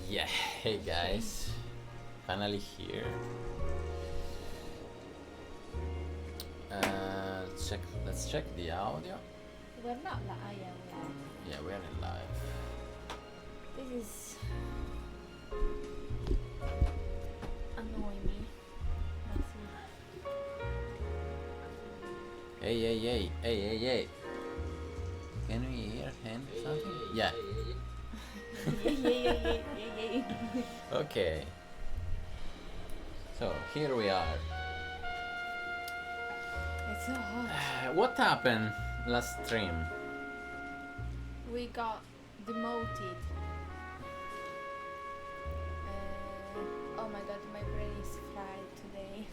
Yeah, hey guys, finally here. Let's check the audio. We're not live. Yeah, we're in live. This is annoying me. Let's see. Hey. Can we hear him something? Yeah. Yeah. Okay. So here we are. It's so hot. What happened last stream? We got demoted. Oh my god, my brain is fried today.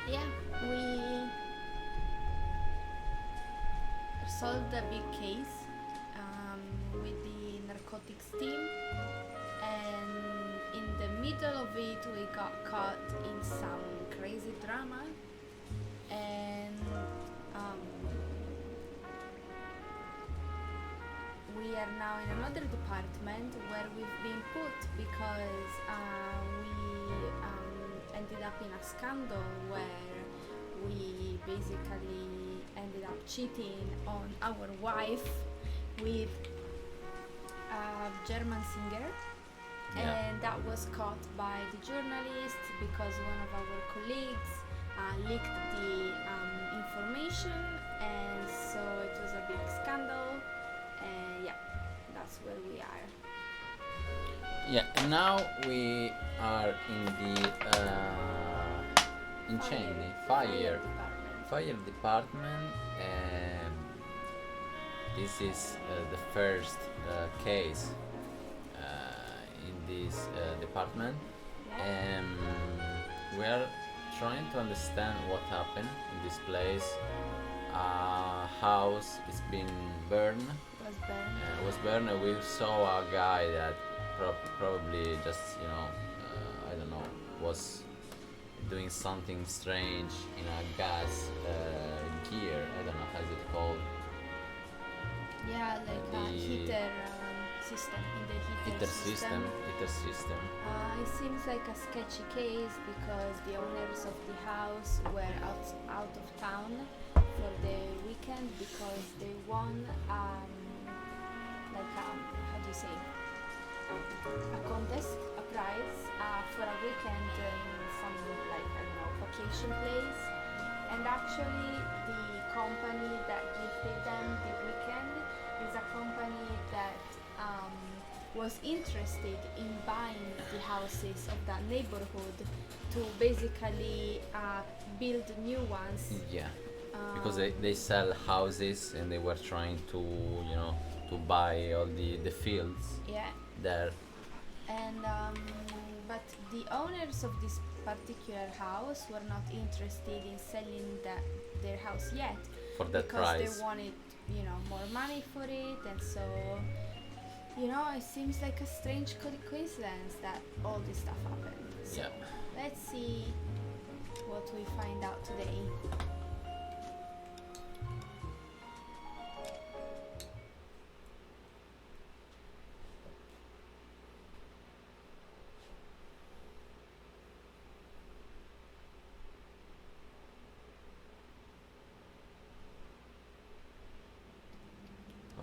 Yeah, we solved a big case with the narcotics team, and in the middle of it we got caught in some crazy drama, and we are now in another department where we've been put because we ended up in a scandal where we basically ended up cheating on our wife with a German singer. Yeah. And that was caught by the journalist because one of our colleagues leaked the information, and so it was a big scandal, and yeah, that's where we are. Yeah, and now we are in the fire department, and this is the first case in this department, Yeah. and we are trying to understand what happened in this place. House is been burned. Was burned. We saw a guy that probably just I don't know, was doing something strange in a gas gear. I don't know how's it called. Yeah, like a The heater system in the heater system. Heater system. It seems like a sketchy case because the owners of the house were out of town for the weekend because they won how do you say, a contest, a prize for a weekend in some vacation place. And actually the company that gifted them the weekend is a company that was interested in buying the houses of that neighborhood to basically build new ones. Yeah, because they sell houses and they were trying to to buy all the fields. Yeah. There. And but the owners of this particular house were not interested in selling their house yet For that because price. they wanted more money for it, and so it seems like a strange coincidence that all this stuff happened. So Yeah. let's see what we find out today.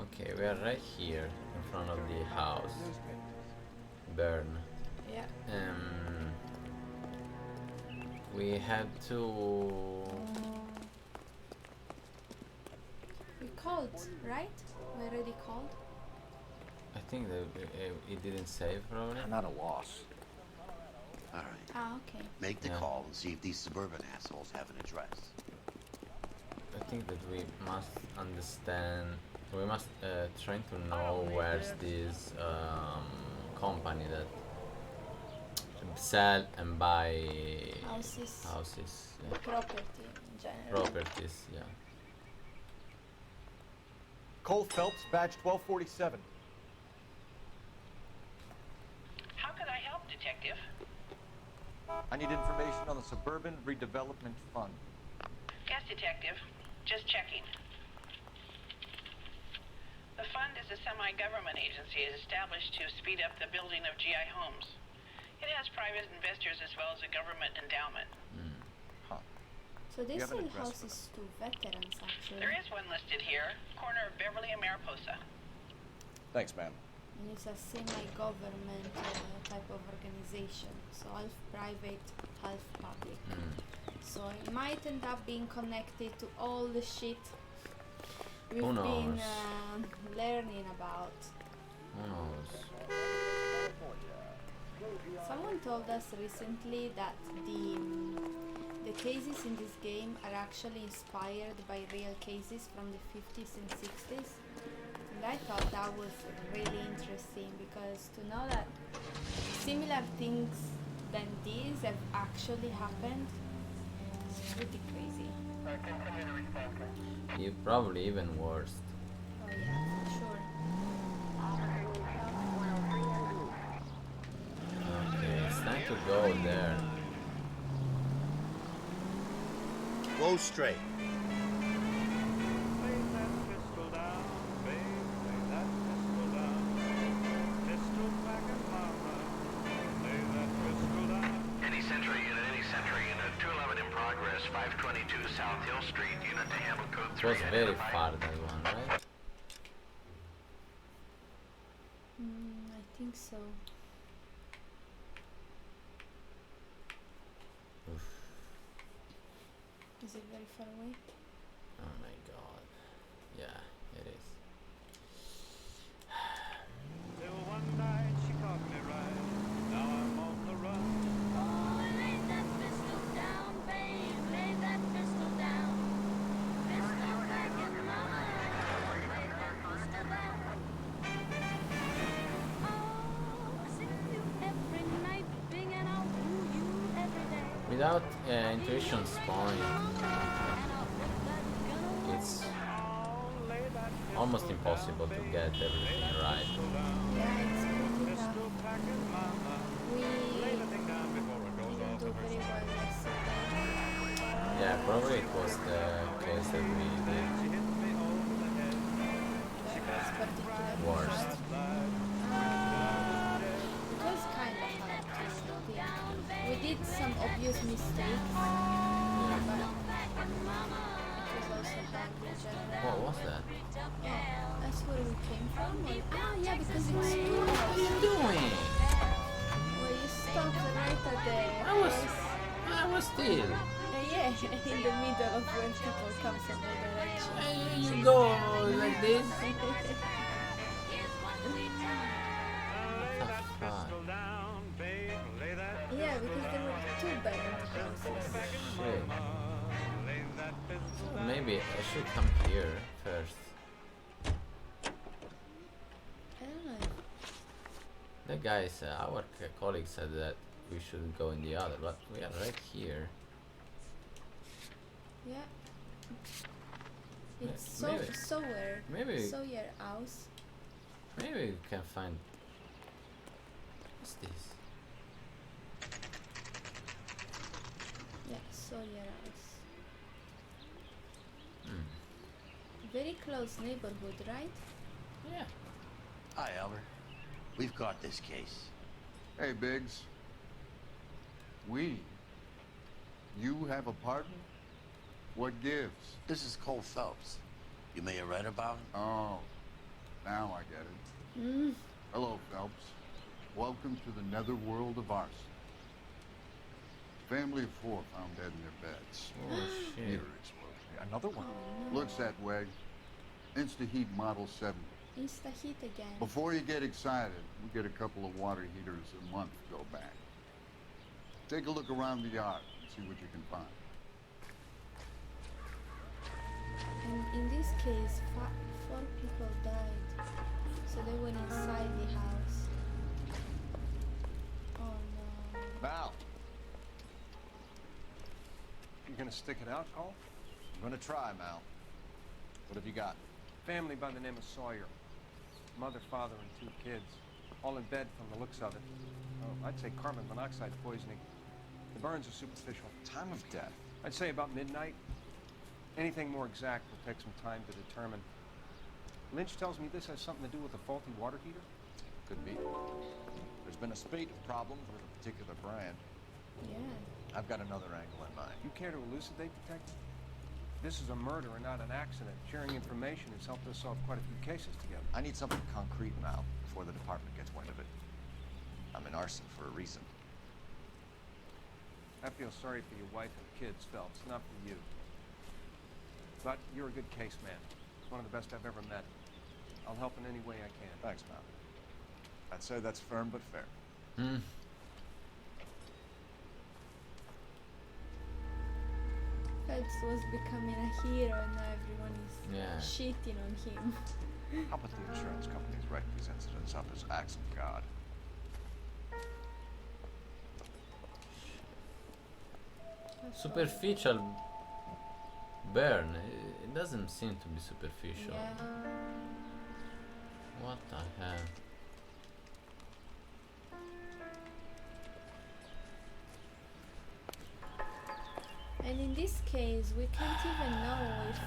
Okay, we are right here in front of the house. Burn. Yeah. We had to. We called, right? We already called. I think that it didn't save probably. I'm at a loss. All right. Okay. Make the Yeah. call and see if these suburban assholes have an address. I think that we must understand. We must try to know where's this company that sell and buy Houses. Yeah. Property in general. Properties, yeah. Cole Phelps, badge 1247. How can I help, Detective? I need information on the Suburban Redevelopment Fund. Yes, Detective. Just checking. The fund is a semi-government agency established to speed up the building of GI homes. It has private investors as well as a government endowment. Huh. So they You have an sell address for houses to veterans actually. There is one listed here, corner of Beverly and Mariposa. Thanks, ma'am. And it's a semi-government type of organization. So half private, half public. So it might end up being connected to all the shit we've Who been knows? learning about. Who knows? Someone told us recently that the cases in this game are actually inspired by real cases from the 50s and 60s. And I thought that was really interesting because to know that similar things than these have actually happened is pretty crazy. You probably even worse. Oh yeah, for sure. Okay, it's time to go there. Go straight. Any Sentry unit 211 in progress, 522 South Hill Street, unit to handle code It 3. was very identified. far, that one, right? I think so. Oof. Is it very far away? Oh my god. Yeah, it is. Till one night she caught me right. Now I'm on the run. Oh, lay that pistol down, babe. Lay that pistol down. Pistol back in mama. Lay that pistol down. Oh, see you every night, binging out you every day. Without intuition spawning, it's almost impossible to get everything right. Yeah, it's pretty tough. We didn't do very well yesterday. Yeah, probably it was the case that we did That was particularly worst. hard. It was kind of hard to think. We did some obvious mistakes, Yeah. but it was also hard in general. What was that? Oh, that's where we came from? Or, yeah, because it's What are you 2 hours. doing? Well, you stopped right at the I was still. yeah, in the middle of when people come from all directions. You go like this. Pistol down, babe. Lay that Yeah, because there were 2 barrel houses. Shit. lay that pistol down. Maybe I should come here first. I don't know. The guys, our colleague said that we should go in the other, but we are right here. Yeah. Yeah, It's so maybe- so weird. maybe- So your house. Maybe we can find. What's this? Yeah, so your house. Hmm. Very close neighborhood, right? Yeah. Hi, Albert. We've got this case. Hey, Biggs. You have a partner? What gives? This is Cole Phelps. You may have read about him. Oh, now I get it. Mm. Hello, Phelps. Welcome to the netherworld of arson. Family of 4 found dead in their beds. Oh shit. Meter explosion. Another one. Looks that way. Insta-Heat Model 70. Insta heat again. Before you get excited, we get a couple of water heaters a month to go back. Take a look around the yard and see what you can find. And in this case, 4 people died. So they went inside the house. Oh no. Val. You gonna stick it out, Cole? I'm gonna try, Mal. What have you got? Family by the name of Sawyer. Mother, father, and 2 kids. All in bed from the looks of it. Oh, I'd say carbon monoxide poisoning. The burns are superficial. Time of death. I'd say about midnight. Anything more exact will take some time to determine. Lynch tells me this has something to do with a faulty water heater? Could be. There's been a spate of problems with a particular brand. Yeah. I've got another angle in mind. You care to elucidate, Detective? This is a murder and not an accident. Sharing information has helped us solve quite a few cases together. I need something concrete now before the department gets wind of it. I'm in arson for a reason. I feel sorry for your wife and kids, Phelps, not for you. But you're a good case man. One of the best I've ever met. I'll help in any way I can. Thanks, Mal. I'd say that's firm but fair. Phelps was becoming a hero and now everyone is shitting on him. How about the insurance companies write these incidents up as acts of God? Superficial burn. It doesn't seem to be superficial. Yeah. What the hell? And in this case, we can't even know if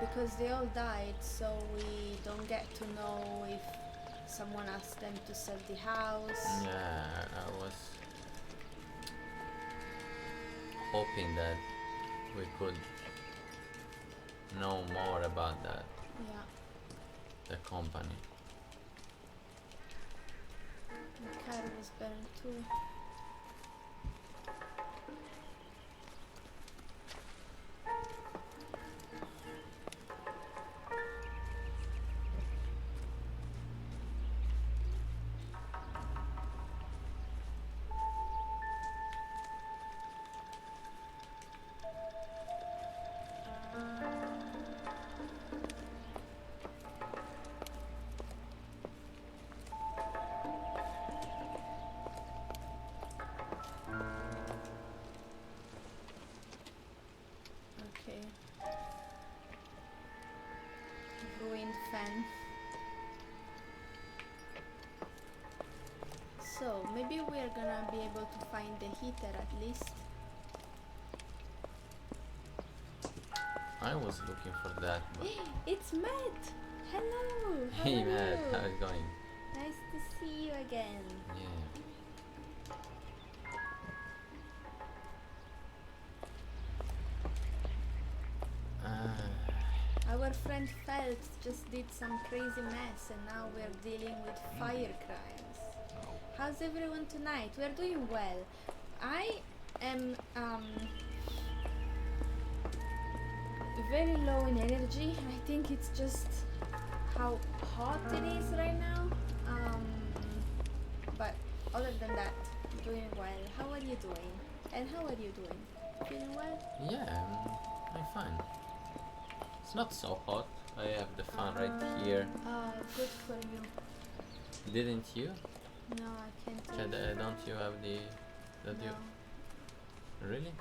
because they all died, so we don't get to know if someone asked them to sell the house. Yeah, I was hoping that we could know more about that. Yeah. The company. The car was burned too. Ruined fan. So maybe we're gonna be able to find the heater at least. I was looking for that, but It's Matt! Hello! How hey are Matt, you? how's it going? Nice to see you again. Yeah. Our friend Phelps just did some crazy mess and now we're dealing with fire crimes. How's everyone tonight? We're doing well. I am very low in energy. I think it's just how hot it is right now. But other than that, doing well. How are you doing? And how are you doing? Feeling well? Yeah, I'm fine. It's not so hot. I have the fan right here. Oh, good for you. Didn't you? No, I can't. Chad, don't you have the... No. Really?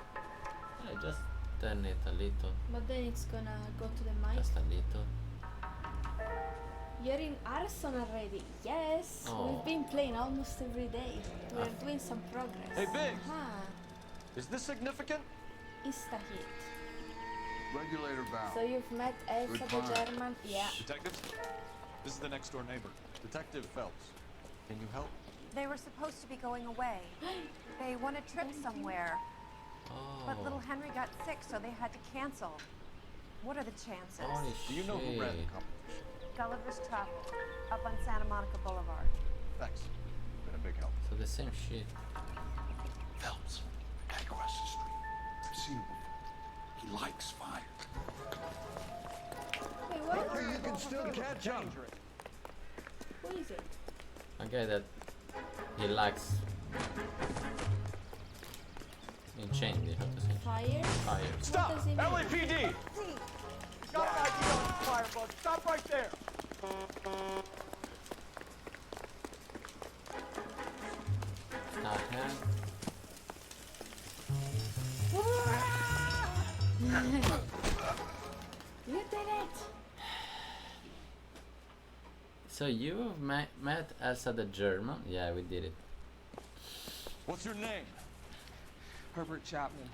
I just turn it a little. But then it's gonna go to the mic. Just a little. You're in arson already. Yes. Oh. We've been playing almost every day. We're doing some progress. Hey, Biggs! Is this significant? Insta hit. Regulator valve. So you've met Elsa the Goodbye. German? Yeah. Detectives, this is the next door neighbor, Detective Phelps. Can you help? They were supposed to be going away. They won a trip somewhere. But little Oh, Henry got sick, so they had to cancel. What are the chances? holy Do you know who ran the shit. competition? Gulliver's Travel, up on Santa Monica Boulevard. Thanks. Been a big help. So the same shit. Phelps, the guy across the street. I've seen him before. He likes fire. Wait, what? You can still catch up. Who is it? A guy that he likes enchained, how to say? Fire? Fire. Stop! What does he mean? LAPD! Got an ID on the firebug. Stop right there. You did it! So you've met Elsa the German? Yeah, we did it. What's your name? Herbert Chapman.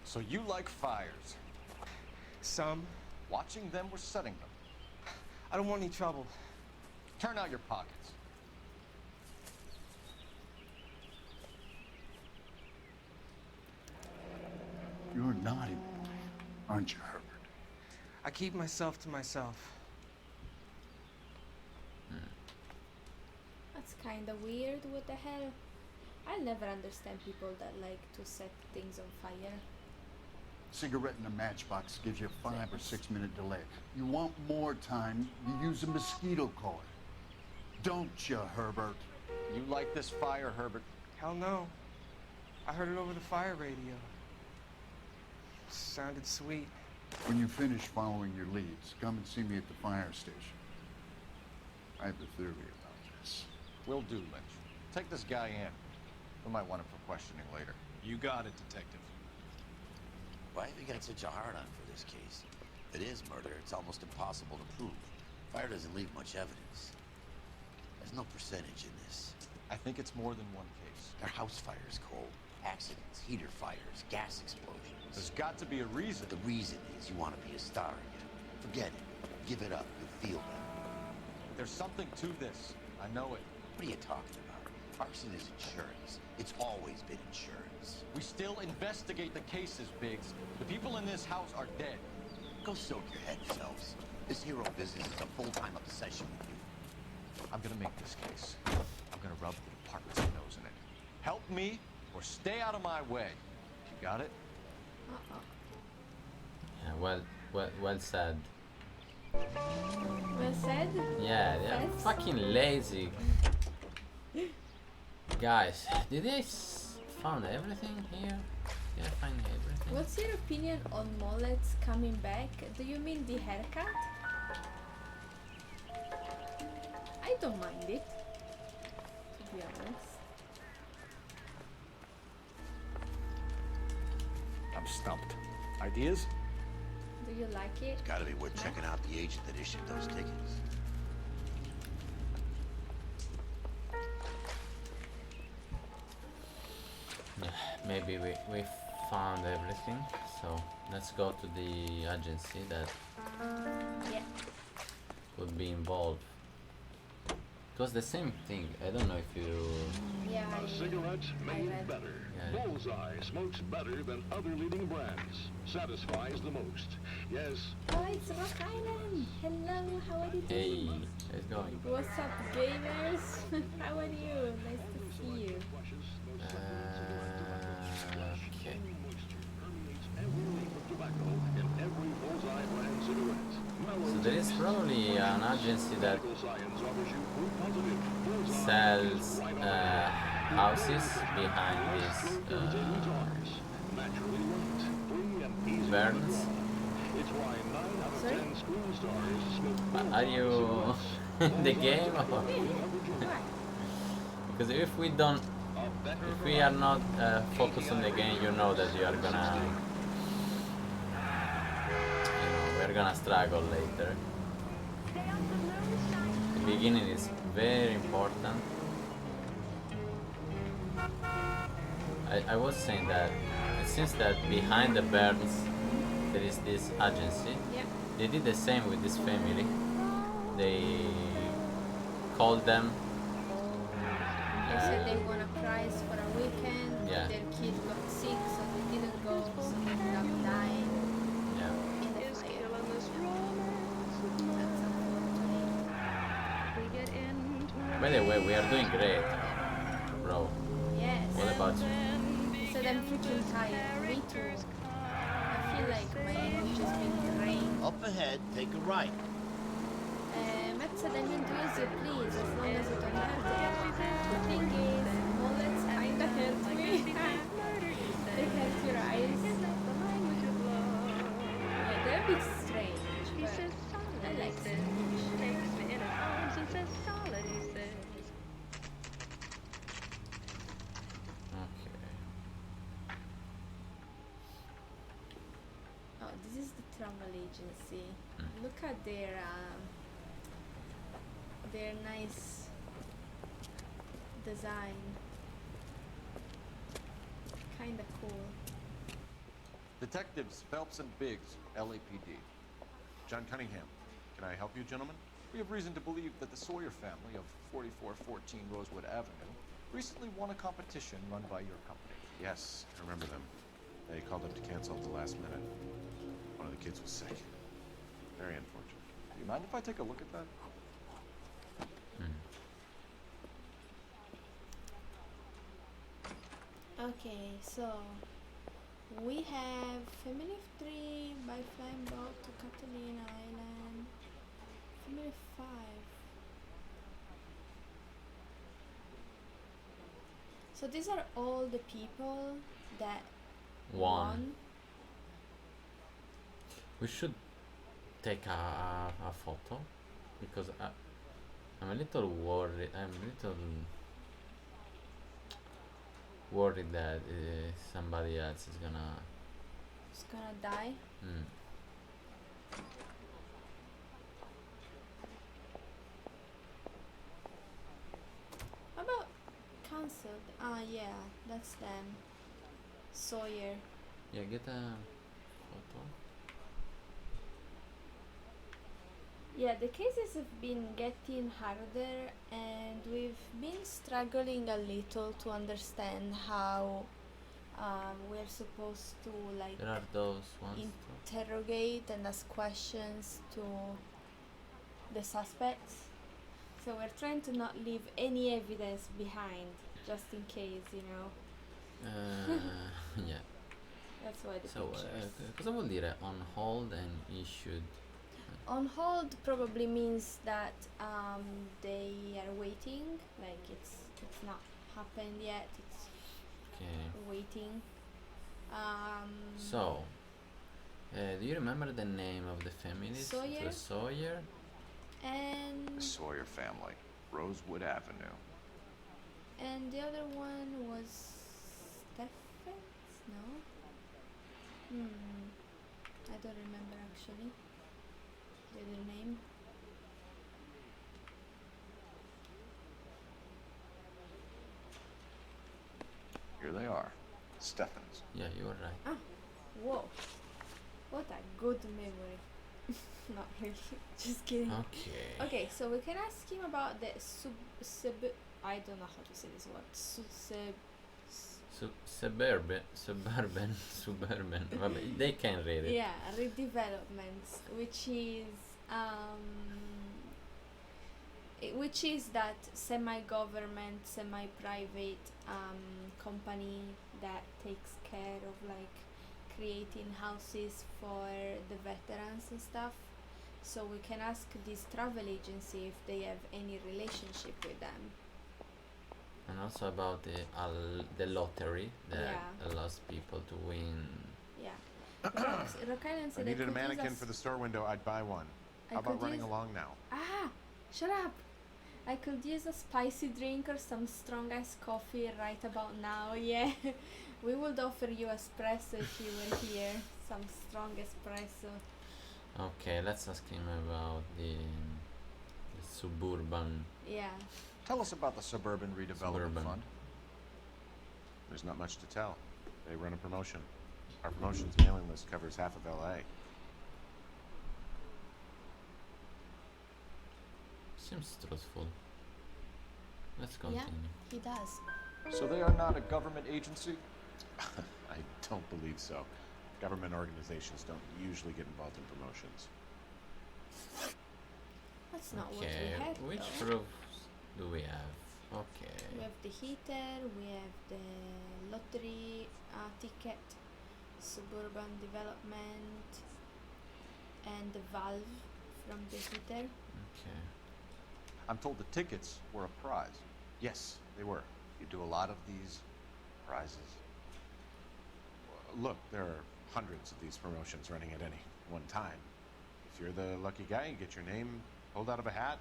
So you like fires. Some. Watching them, we're setting them. I don't want any trouble. Turn out your pockets. You're a naughty boy, aren't you, Herbert? I keep myself to myself. That's kind of weird. What the hell? I'll never understand people that like to set things on fire. Cigarette in a matchbox gives you a 5 or 6 minute delay. You want more time, you use a mosquito coil. Don't you, Herbert? You like this fire, Herbert? Hell no. I heard it over the fire radio. Sounded sweet. When you finish following your leads, come and see me at the fire station. I have a theory about this. Will do, Lynch. Take this guy in. We might want him for questioning later. You got it, Detective. Why have you got such a hard-on for this case? If it is murder, it's almost impossible to prove. Fire doesn't leave much evidence. There's no percentage in this. I think it's more than one case. There are house fires, Cole. Accidents, heater fires, gas explosions. There's got to be a reason. The reason is you want to be a star again. Forget it. Give it up. You'll feel better. There's something to this. I know it. What are you talking about? Arson is insurance. It's always been insurance. We still investigate the cases, Biggs. The people in this house are dead. Go soak your head, Phelps. This hero business is a full-time obsession with you. I'm gonna make this case. I'm gonna rub the department's nose in it. Help me or stay out of my way. You got it? Yeah, well said. Well said? Yeah, they're Thanks. fucking lazy. Guys, did they found everything here? Did I find everything? What's your opinion on mullets coming back? Do you mean the haircut? I don't mind it, to be honest. I'm stumped. Ideas? Do you like it? It's gotta be worth checking out the agent that issued those tickets. Yeah, maybe we found everything, so let's go to the agency that Yeah. would be involved. It was the same thing. I don't know if you... Yeah, A cigarette made read. better. Yeah. Bullseye smokes better than other leading brands. Satisfies the most. Yes. Oh, it's Rock Island! Hello, how are you Hey, doing? how's it going? What's up, gamers? How are you? Nice to see you. Okay. So there is probably an agency that sells houses behind these burns. Sorry? Are you in the game or? Because if we don't, if we are not focused on the game, you know that you are gonna, we're gonna struggle later. The beginning is very important. I was saying that it seems that behind the burns there is this agency. Yeah. They did the same with this family. They called them. They said they won a prize for a weekend, Yeah. but their kid got sick, so they didn't go, so they ended up dying Yeah. in the fire. That's unfortunate. By the way, we are doing great, bro. Yes. What about you? So I'm freaking tired. Me too. I feel like my energy has been drained. Up ahead, take a right. Matt said I mean do as you please, as long as you don't hurt anyone. The thing is, mullets kinda hurt me. They hurt your eyes. Yeah, they're a bit strange, but I like them. Okay. Oh, this is the travel agency. Look at their nice design. Kinda cool. Detectives Phelps and Biggs, LAPD. John Cunningham. Can I help you, gentlemen? We have reason to believe that the Sawyer family of 4414 Rosewood Avenue recently won a competition run by your company. Yes, I remember them. They called up to cancel at the last minute. One of the kids was sick. Very unfortunate. Do you mind if I take a look at that? Okay, so we have family of 3 by flying boat to Catalina Island. Family of 5. So these are all the people that won. We should take a photo because I'm a little worried. I'm a little worried that somebody else is gonna die. How about cancelled? Ah, yeah, that's them. Sawyer. Yeah, get a photo. Yeah, the cases have been getting harder, and we've been struggling a little to understand how we're supposed to like There are those ones. interrogate and ask questions to the suspects. So we're trying to not leave any evidence behind, just in case, you know. Yeah. That's why the So, pictures. cosa vuol dire on hold and issued? On hold probably means that they are waiting, like it's not happened yet. It's waiting. So, do you remember the name of the families? Sawyer. It was Sawyer. And The Sawyer family, Rosewood Avenue. and the other one was Stephens? No. I don't remember actually. The other name. Here they are. Stephens. Yeah, you were right. Ah, whoa. What a good memory. Not really. Just kidding. Okay. Okay, so we can ask him about the I don't know how to say this word. Suburban. Vabbè, they can read it. Yeah, redevelopments, which is that semi-government, semi-private company that takes care of like creating houses for the veterans and stuff. So we can ask this travel agency if they have any relationship with them. And also about the lottery that allows people to win. Yeah. Rock Island I said needed a could use mannequin for the store window. I'd buy one. I How about could running use- along now? Ah, shut up. I could use a spicy drink or some strong iced coffee right about now. Yeah, we would offer you espresso if you were here. Some strong espresso. Okay, let's ask him about the suburban. Yeah. Tell us about the Suburban Redevelopment Suburban. Fund. There's not much to tell. They run a promotion. Our promotion's mailing list covers half of L.A. Seems truthful. Let's continue. Yeah, he does. So they are not a government agency? I don't believe so. Government organizations don't usually get involved in promotions. That's not what Okay, we had. which though. proofs do we have? Okay. We have the heater, we have the lottery ticket, suburban development, and the valve from the heater. Okay. I'm told the tickets were a prize. Yes, they were. You do a lot of these prizes. Look, there are hundreds of these promotions running at any one time. If you're the lucky guy, you get your name pulled out of a hat.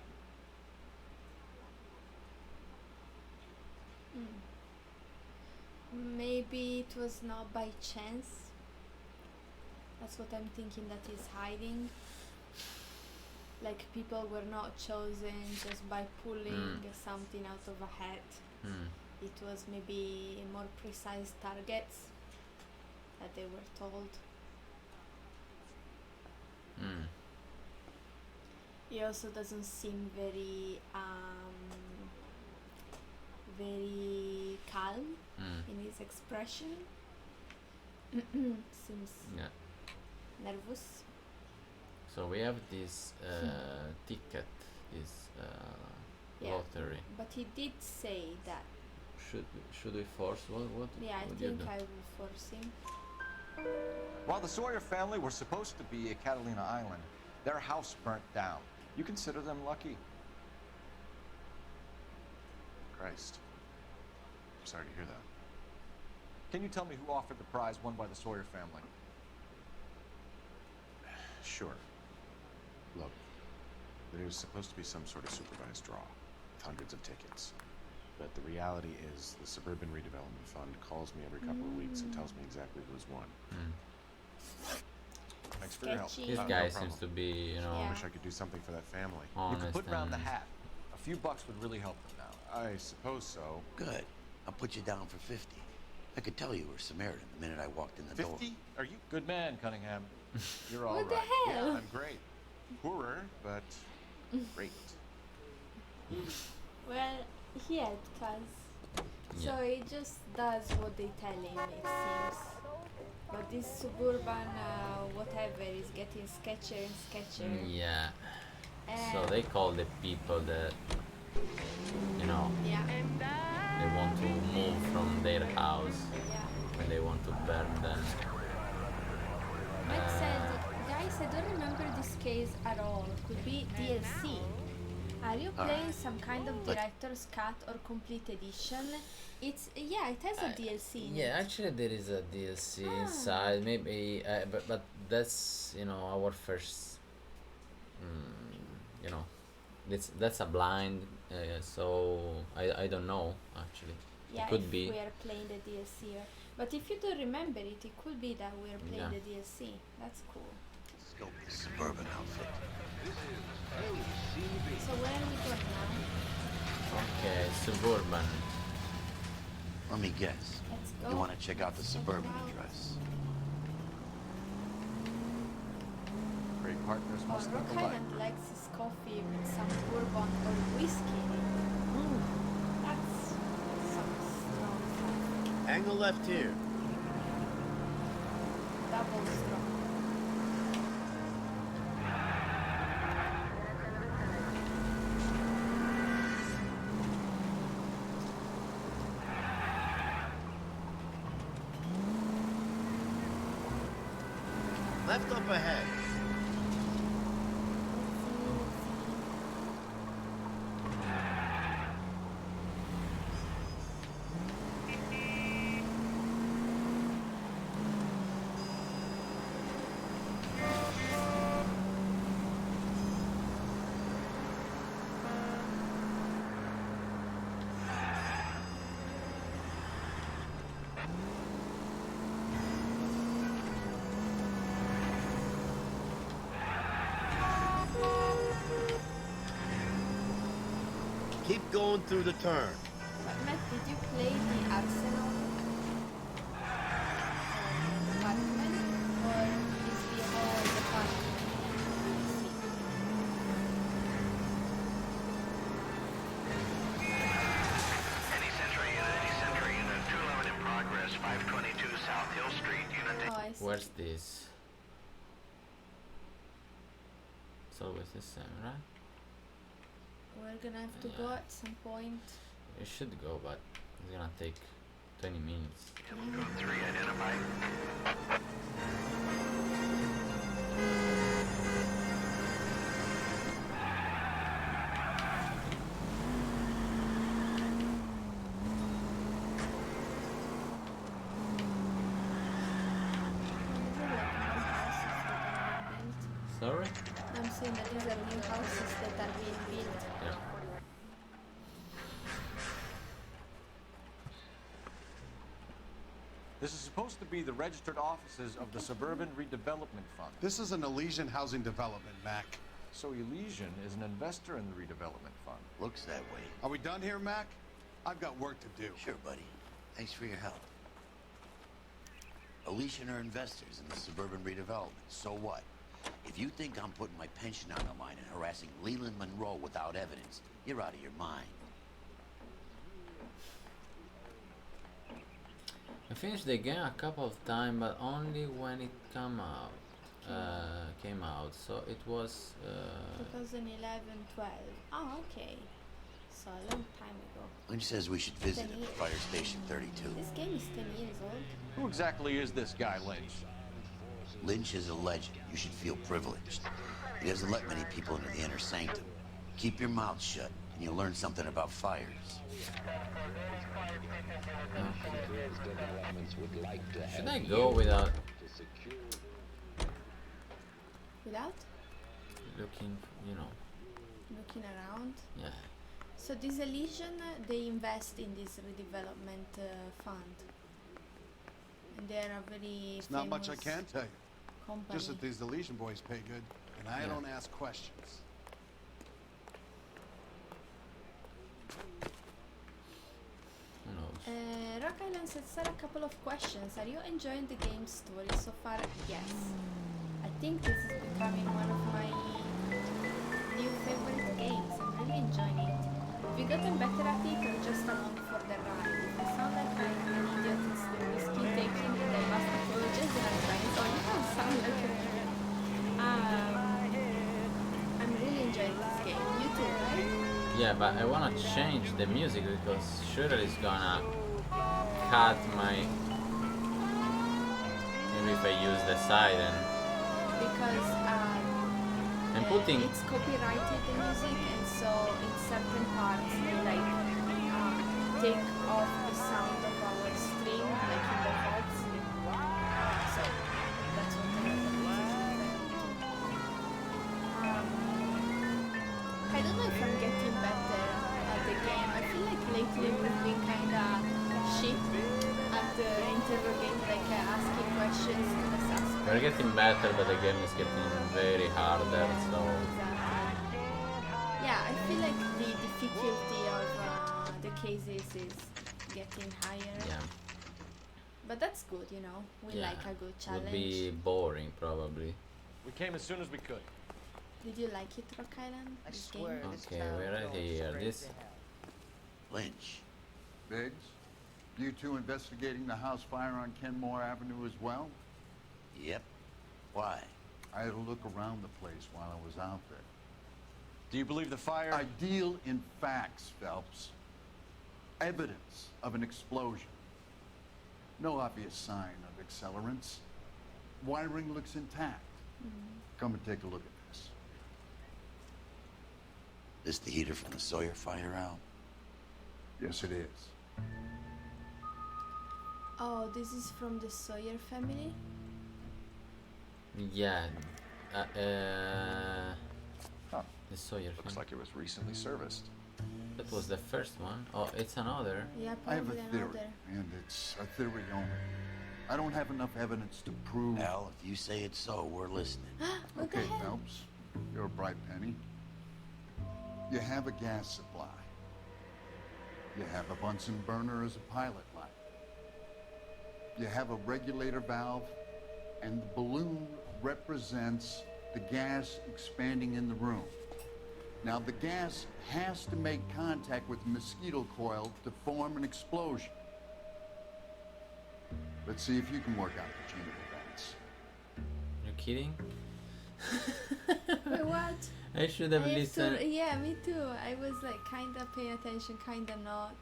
Maybe it was not by chance. That's what I'm thinking that he's hiding. Like people were not chosen just by pulling something out of a hat. It was maybe more precise targets that they were told. He also doesn't seem very very calm in his expression. Seems nervous. So we have this ticket, this lottery. But he did say that. Should we force what? Yeah, I what think I will force him. While the Sawyer family were supposed to be at Catalina Island, their house burnt down. You consider them lucky? Christ. I'm sorry to hear that. Can you tell me who offered the prize won by the Sawyer family? Sure. Look, there's supposed to be some sort of supervised draw with hundreds of tickets. But the reality is the Suburban Redevelopment Fund calls me every couple of weeks and tells me exactly who's won. Thanks for your help. This guy seems to be, you know... I wish I could do something for that family. You could put round the hat. A few bucks would really help them now. I suppose so. Good. I'll put you down for 50. I could tell you were Samaritan the minute I walked in the door. 50? Are you? Good man, Cunningham. You're all What the right. hell? Yeah, I'm great. Poorer, but great. Well, he had cuz. So he just does what they tell him, it seems. But this suburban whatever is getting sketchier and sketchier. Yeah. So they call the people that, you know, they want to move from their house when they want to burn them. Mike said, guys, I don't remember this case at all. Could be DLC. Are you playing some kind of director's cut or complete edition? It has a DLC in it. Yeah, actually there is a DLC inside. Maybe, but that's, you know, our first. You know, that's a blind. So I don't know actually. Yeah, it could if be. we are playing the DLC. But if you don't remember it, it could be that we are playing the DLC. That's cool. Let's go with the Suburban outfit. So where are we going now? Okay, Suburban. Let me guess. Let's go. You want to check out the Suburban address? Great partners must think Rock alike. Island likes his coffee with some bourbon or whiskey in it. That's some strong stuff. Angle left here. Double strong. Left up ahead. Keep going through the turn. Matt, did you play the Arsenal department, or is the whole department Any Century Unit 211 in progress, 522 South Hill Street, Unit... Oh, I see. Where's this? It's always the same, right? We're gonna have to go at some point. We should go, but it's gonna take 20 minutes. Code 3 identified. Sorry? I'm saying that these are new houses that are being built. Yeah. This is supposed to be the registered offices of the Suburban Redevelopment Fund. This is an Elysian housing development, Mac. So Elysian is an investor in the redevelopment fund. Looks that way. Are we done here, Mac? I've got work to do. Sure, buddy. Thanks for your help. Elysian are investors in the Suburban Redevelopment. So what? If you think I'm putting my pension on the line and harassing Leland Monroe without evidence, you're out of your mind. I finished the game a couple of times, but only when it came out. So it was 2011, 12. Oh, okay. So a long time ago. Lynch says we should visit 10 at years. Fire Station 32. This game is 10 years old. Who exactly is this guy, Lynch? Lynch is a legend. You should feel privileged. He doesn't let many people into the inner sanctum. Keep your mouth shut, and you'll learn something about fires. Should I go without looking, you know? Looking around? Yeah. So this Elysian, they invest in this redevelopment fund. And they are a very It's not much I can tell you. company. Just that these Elysian boys pay good, and I don't ask questions. Who knows? Rock Island says a couple of questions. Are you enjoying the game's story so far? Yes. I think this is becoming one of my new favorite games. I'm really enjoying it. Have you gotten better at it or just along for the ride? If I sound like I'm an idiot, it's the whiskey taking and I must apologize that I'm trying, so you don't sound like an idiot. I'm really enjoying this game. You too, right? Yeah, but I wanna change the music because surely it's gonna cut my. Maybe if I use the siren. Because I'm putting. it's copyrighted the music, and so in certain parts they like take off the sound of our stream, like in the VODs. So that's what the I don't know if I'm getting better at the game. I feel like lately we've been kinda shit at interrogating, like asking questions to the suspect. We're getting better, but the game is getting very harder, so. Yeah, I feel like the difficulty of the cases is getting higher. Yeah. But that's good, you know. We Yeah. like a good challenge. Would be boring, probably. We came as soon as we could. Did you like it, Rock Island? This game? Okay, we're right here. This. Lynch. Biggs, you two investigating the house fire on Kenmore Avenue as well? Yep. Why? I had a look around the place while I was out there. Do you believe the fire? I deal in facts, Phelps. Evidence of an explosion. No obvious sign of accelerants. Wiring looks intact. Come and take a look at this. This the heater from the Sawyer fire, Al? Yes, it is. Oh, this is from the Sawyer family? Yeah. Huh. The Sawyer. Looks like it was recently serviced. That was the first one. Oh, it's another. Yeah, I have a probably theory, another. and it's a theory only. I don't have enough evidence to prove... Al, if you say it's so, we're listening. What Okay, the hell? Phelps, you're a bright penny. You have a gas supply. You have a Bunsen burner as a pilot light. You have a regulator valve, and the balloon represents the gas expanding in the room. Now, the gas has to make contact with the mosquito coil to form an explosion. Let's see if you can work out the chain of events. You're kidding? Wait, what? I should have I have listened. to, yeah, me too. I was like kinda paying attention, kinda not.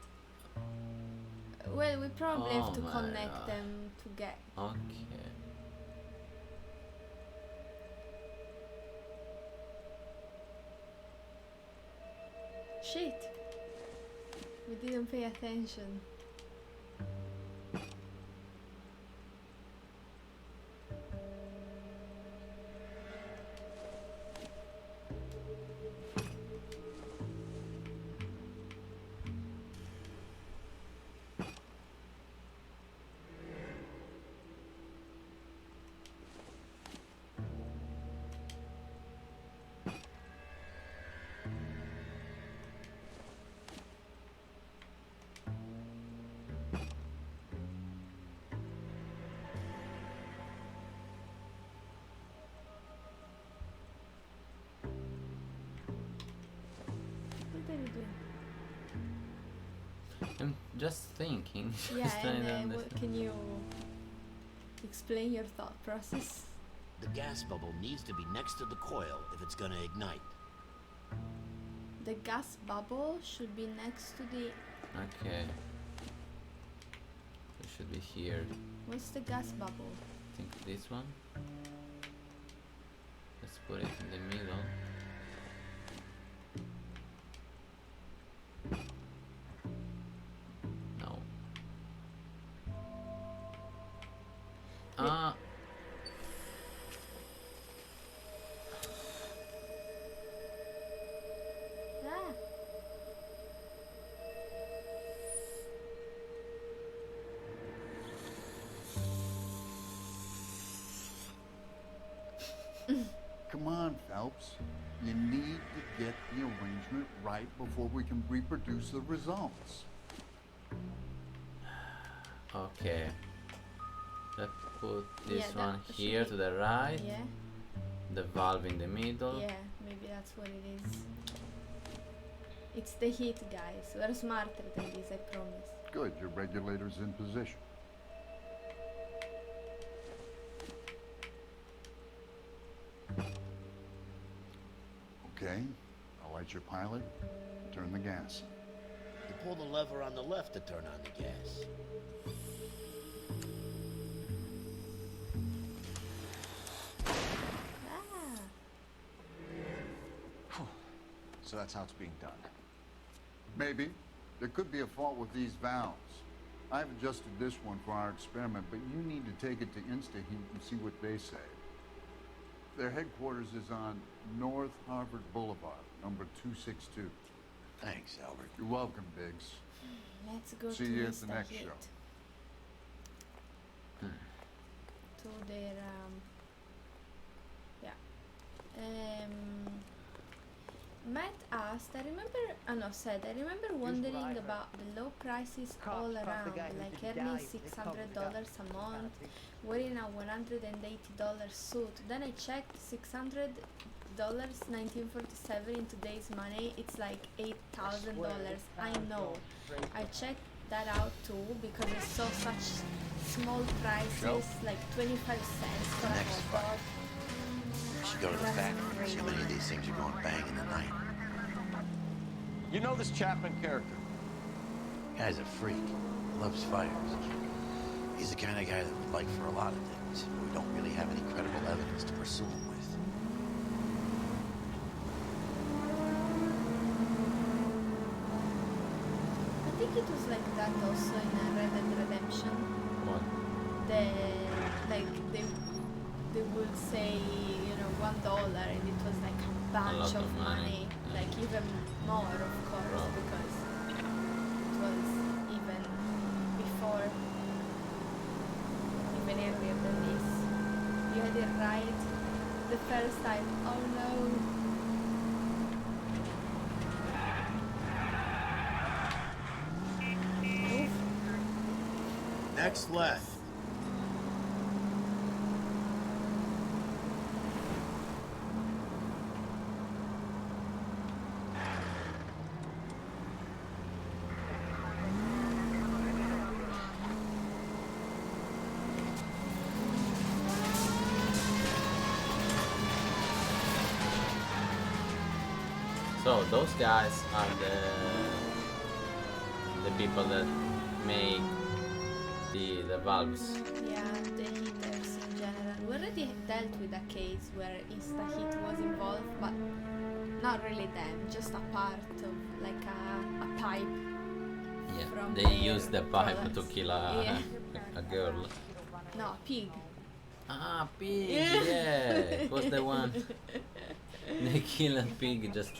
Well, we probably have to Oh my connect God. them to get. Okay. Shit! We didn't pay attention. I'm just thinking. Yeah, Just trying to and understand. can you explain your thought process? The gas bubble needs to be next to the coil if it's gonna ignite. The gas bubble should be next to the... Okay. It should be here. What's the gas bubble? I think this one. Let's put it in the middle. No. Ah. Ah. Come on, Phelps. You need to get the arrangement right before we can reproduce the results. Okay. Let's put this Yeah, one that here should to the right. Yeah, The valve in the middle. yeah, maybe that's what it is. It's the heat, guys. We're smarter than this, I promise. Good, your regulator's in position. Okay, I'll light your pilot, turn the gas. You pull the lever on the left to turn on the gas. Ah. So that's how it's being done. Maybe. There could be a fault with these valves. I've adjusted this one for our experiment, but you need to take it to InstaHeat and see what they say. Their headquarters is on North Harvard Boulevard, number 262. Thanks, Albert. You're welcome, Biggs. Let's go See to you at Mr. the next Heat. show. To their yeah. Matt asked, I remember wondering about the low prices all around, like earning $600 a month, wearing a $180 suit. Then I checked $600 1947 in today's money, it's like $8,000. I know. I checked that out too because I saw such small prices, like 25 cents for a Next hot dog. We should go to the factory. See how many of these things are going bang in the night. You know this Chapman character? Guy's a freak. Loves fires. He's the kind of guy that would like for a lot of things, but we don't really have any credible evidence to pursue him with. I think it was like that also in Red Dead Redemption. What? They would say, you know, $1 and it was like a bunch lot of of money. money. Like even more, of course, because it was even before, even earlier than this. You had it right the first time. Oh no. Oof. Next left. So those guys are the people that make the valves. Yeah, the heaters in general. We already dealt with a case where InstaHeat was involved, but not really them, just a part of like a pipe. Yeah, From they their use the pipe to products. kill Yeah. a girl. No, a pig. Ah, pig, yeah. It was the one. They kill a pig just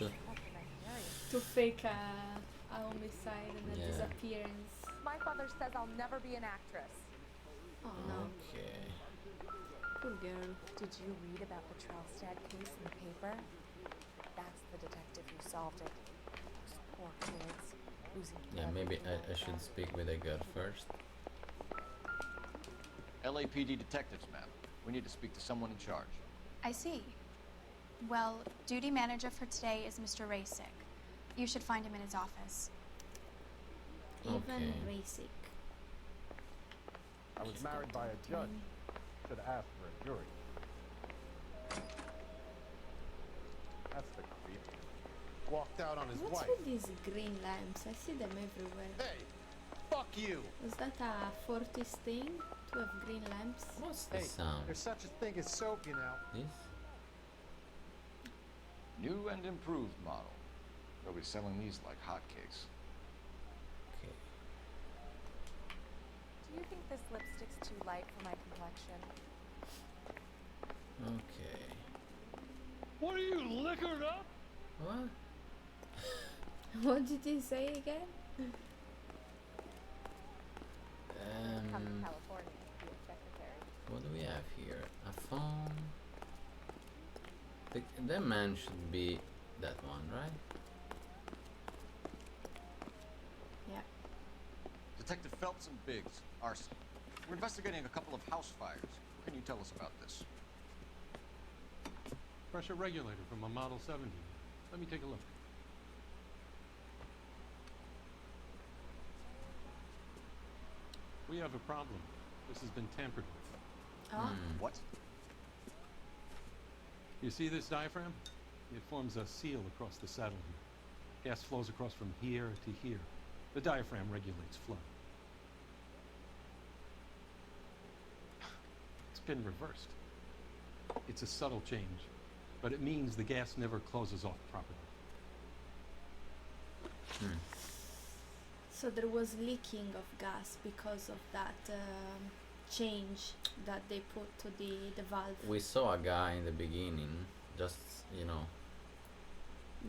To fake a homicide and a Yeah. disappearance. My father says I'll never be an actress. Oh no. Okay. Poor girl. Did you read about the Trelstad case in the paper? That's the detective who solved it. Those poor kids losing Yeah, maybe everything I like should that. speak with the girl first. LAPD detectives, ma'am. We need to speak to someone in charge. I see. Well, duty manager for today is Mr. Rasick. You should find him in his office. Even basic. I was married by a judge. Should have asked for a jury. That's the creep. Walked out on his What's wife. with these green lamps? I see them everywhere. Hey, fuck you! Was that a 40s thing to have green lamps? What's the Hey, sound? there's such a thing as soap, you know. This? New and improved model. They'll be selling these like hotcakes. Okay. Do you think this lipstick's too light for my complexion? Okay. What are you, liquored up? What? What did he say again? Come to California to be a secretary. What do we have here? A phone. That man should be that one, right? Yeah. Detective Phelps and Biggs, arson. We're investigating a couple of house fires. What can you tell us about this? Pressure regulator from a Model 70. Let me take a look. We have a problem. This has been tampered with. Oh. What? You see this diaphragm? It forms a seal across the saddle here. Gas flows across from here to here. The diaphragm regulates flow. It's been reversed. It's a subtle change, but it means the gas never closes off properly. So there was leaking of gas because of that change that they put to the valve. We saw a guy in the beginning, just, you know,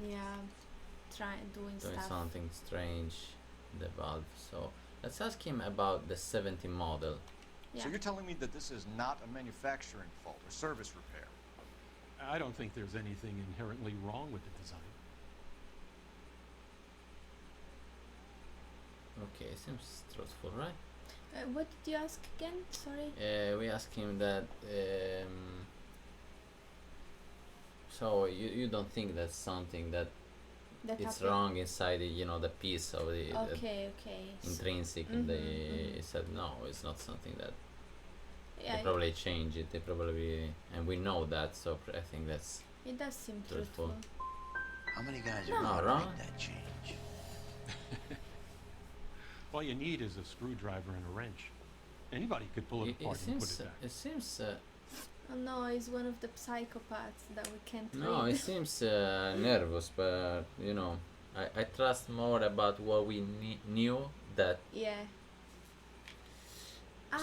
Yeah, doing stuff. something strange, the valve. So let's ask him about the 70 model. Yeah. So you're telling me that this is not a manufacturing fault or service repair? I don't think there's anything inherently wrong with the design. Okay, seems truthful, right? What did you ask again? Sorry. We asked him that. So you don't think that's something that That it's happened? wrong inside the, you know, the piece of the Okay, okay. intrinsic in the. He said no, it's not something that. Yeah, They probably change it. They probably, and we know that. So I think that's it does seem truthful. truthful. How many guys No, are going to right? make that change? All you need is a screwdriver and a wrench. Anybody could pull it It apart and put seems. it back. It seems. Oh no, he's one of the psychopaths that we can't No, read. it seems nervous, but you know, I trust more about what we knew that Yeah.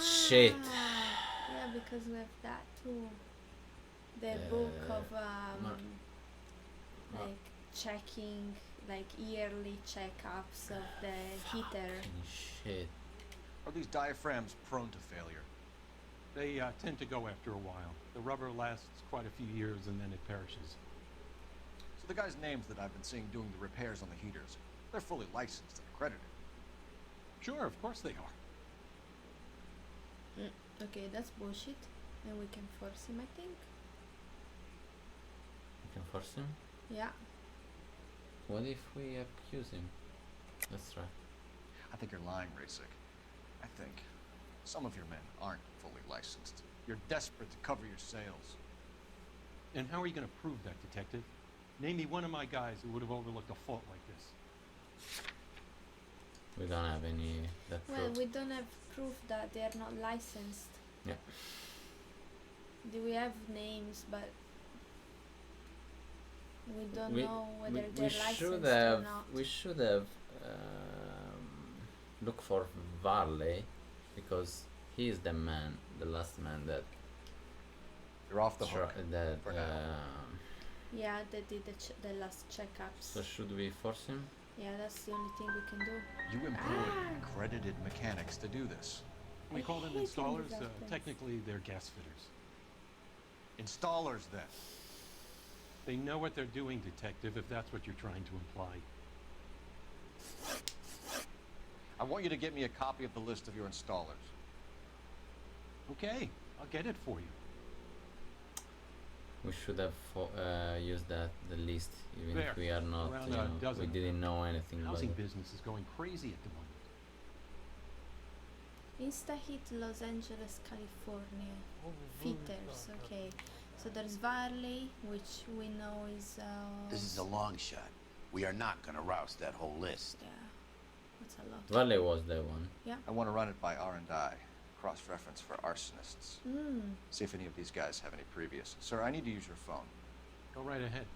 shit. Yeah, because we have that too. The book of like checking, like yearly checkups of the heater. Shit. Are these diaphragms prone to failure? They tend to go after a while. The rubber lasts quite a few years and then it perishes. So the guys' names that I've been seeing doing the repairs on the heaters, they're fully licensed and accredited. Sure, of course they are. Okay, that's bullshit. And we can force him, I think. You can force him. Yeah. What if we accuse him? Let's try. I think you're lying, Rasik. I think some of your men aren't fully licensed. You're desperate to cover your sales. And how are you going to prove that, detective? Name me one of my guys who would have overlooked a fault like this. We don't have any that Well, proves. we don't have proof that they are not licensed. Yeah. We have names, but we don't know whether we they're licensed should or have. not. We should have look for Varley, because he is the man, the last man that. You're off the hook. That. for now. Yeah, they did the last checkups. So should we force him? Yeah, that's the only thing we can do. You employ accredited mechanics to do this. We call them hate installers. that place. Technically, they're gas fitters. Installers, then. They know what they're doing, detective, if that's what you're trying to imply. I want you to get me a copy of the list of your installers. Okay, I'll get it for you. We should have used the list, even There, if we are not. around You a know, dozen we of didn't know anything about Housing it. business is going crazy at the moment. Insta-hit Los Angeles, California. Fitters, okay. So there's Varley, which we know is... This is a long shot. We are not gonna rouse that whole list. Yeah, that's a lot. Valley was the one. Yeah. I want to run it by R&I. Cross-reference for arsonists. See if any of these guys have any previous. Sir, I need to use your phone. Go right ahead.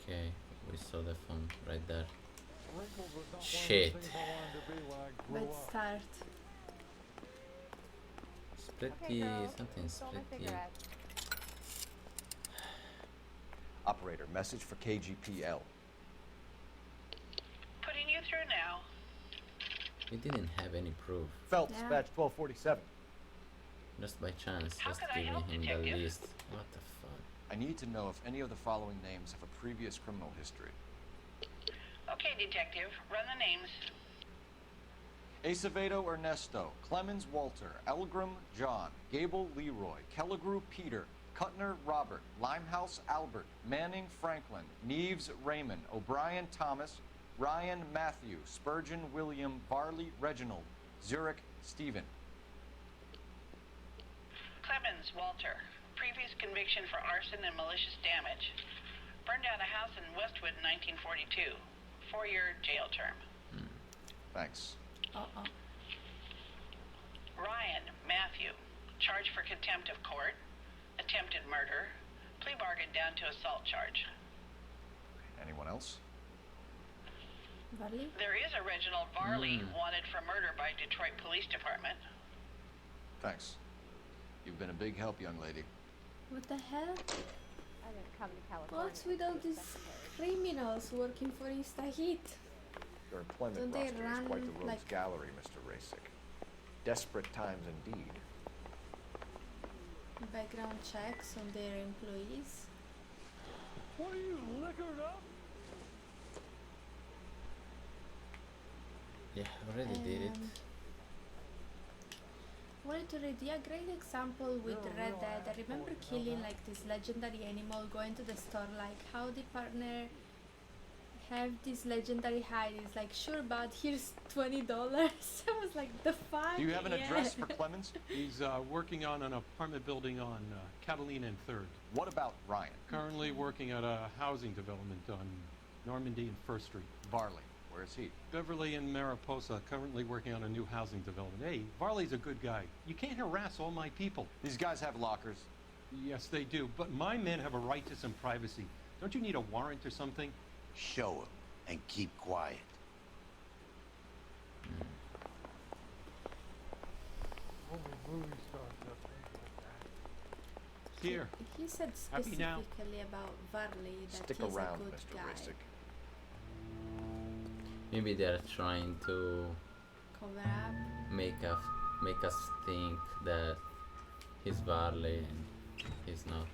Okay, we saw the phone right there. Shit. Let's start. Splitty, something splitty. Operator, message for KGPL. Putting you through now. We didn't have any proof. Phelps, badge 1247. Just by chance, How just can I giving help, him detective? the list. What the fuck? I need to know if any of the following names have a previous criminal history. Okay, detective. Run the names. Acevedo Ernesto, Clemens Walter, Elgram John, Gable Leroy, Kelligrew Peter, Kuttner Robert, Limehouse Albert, Manning Franklin, Neves Raymond, O'Brien Thomas, Ryan Matthew, Spurgeon William, Varley Reginald, Zurich Stephen. Clemens Walter. Previous conviction for arson and malicious damage. Burned down a house in Westwood in 1942. 4-year jail term. Thanks. Ryan Matthew. Charged for contempt of court. Attempted murder. Plea bargain down to assault charge. Anyone else? Varley? There is a Reginald Varley wanted for murder by Detroit Police Department. Thanks. You've been a big help, young lady. What the hell? I didn't come to California. What's with all these criminals working for Insta-hit? Your employment Don't they roster run, is quite the rogues like- gallery, Mr. Rasick. Desperate times indeed. Background checks on their employees. What are you, liquored up? Yeah, already did it. Wanted to read, yeah, great example with Red Dead. I remember killing like this legendary animal, going to the store like, how the partner have this legendary hide? He's like, sure, bud, here's $20. I was like, the fuck? Do you have an yeah. address for Clemens? He's working on an apartment building on Catalina and 3rd. What about Ryan? Currently working at a housing development on Normandy and 1st Street. Varley, where is he? Beverly and Mariposa, currently working on a new housing development. Hey, Varley's a good guy. You can't harass all my people. These guys have lockers. Yes, they do, but my men have a right to some privacy. Don't you need a warrant or something? Show him and keep quiet. Only movie stars have things like that. Here. He said Happy now? specifically about Varley that Stick he's around, a good Mr. guy. Rasick. Maybe they're trying to Cover up. make us think that he's Varley and he's not.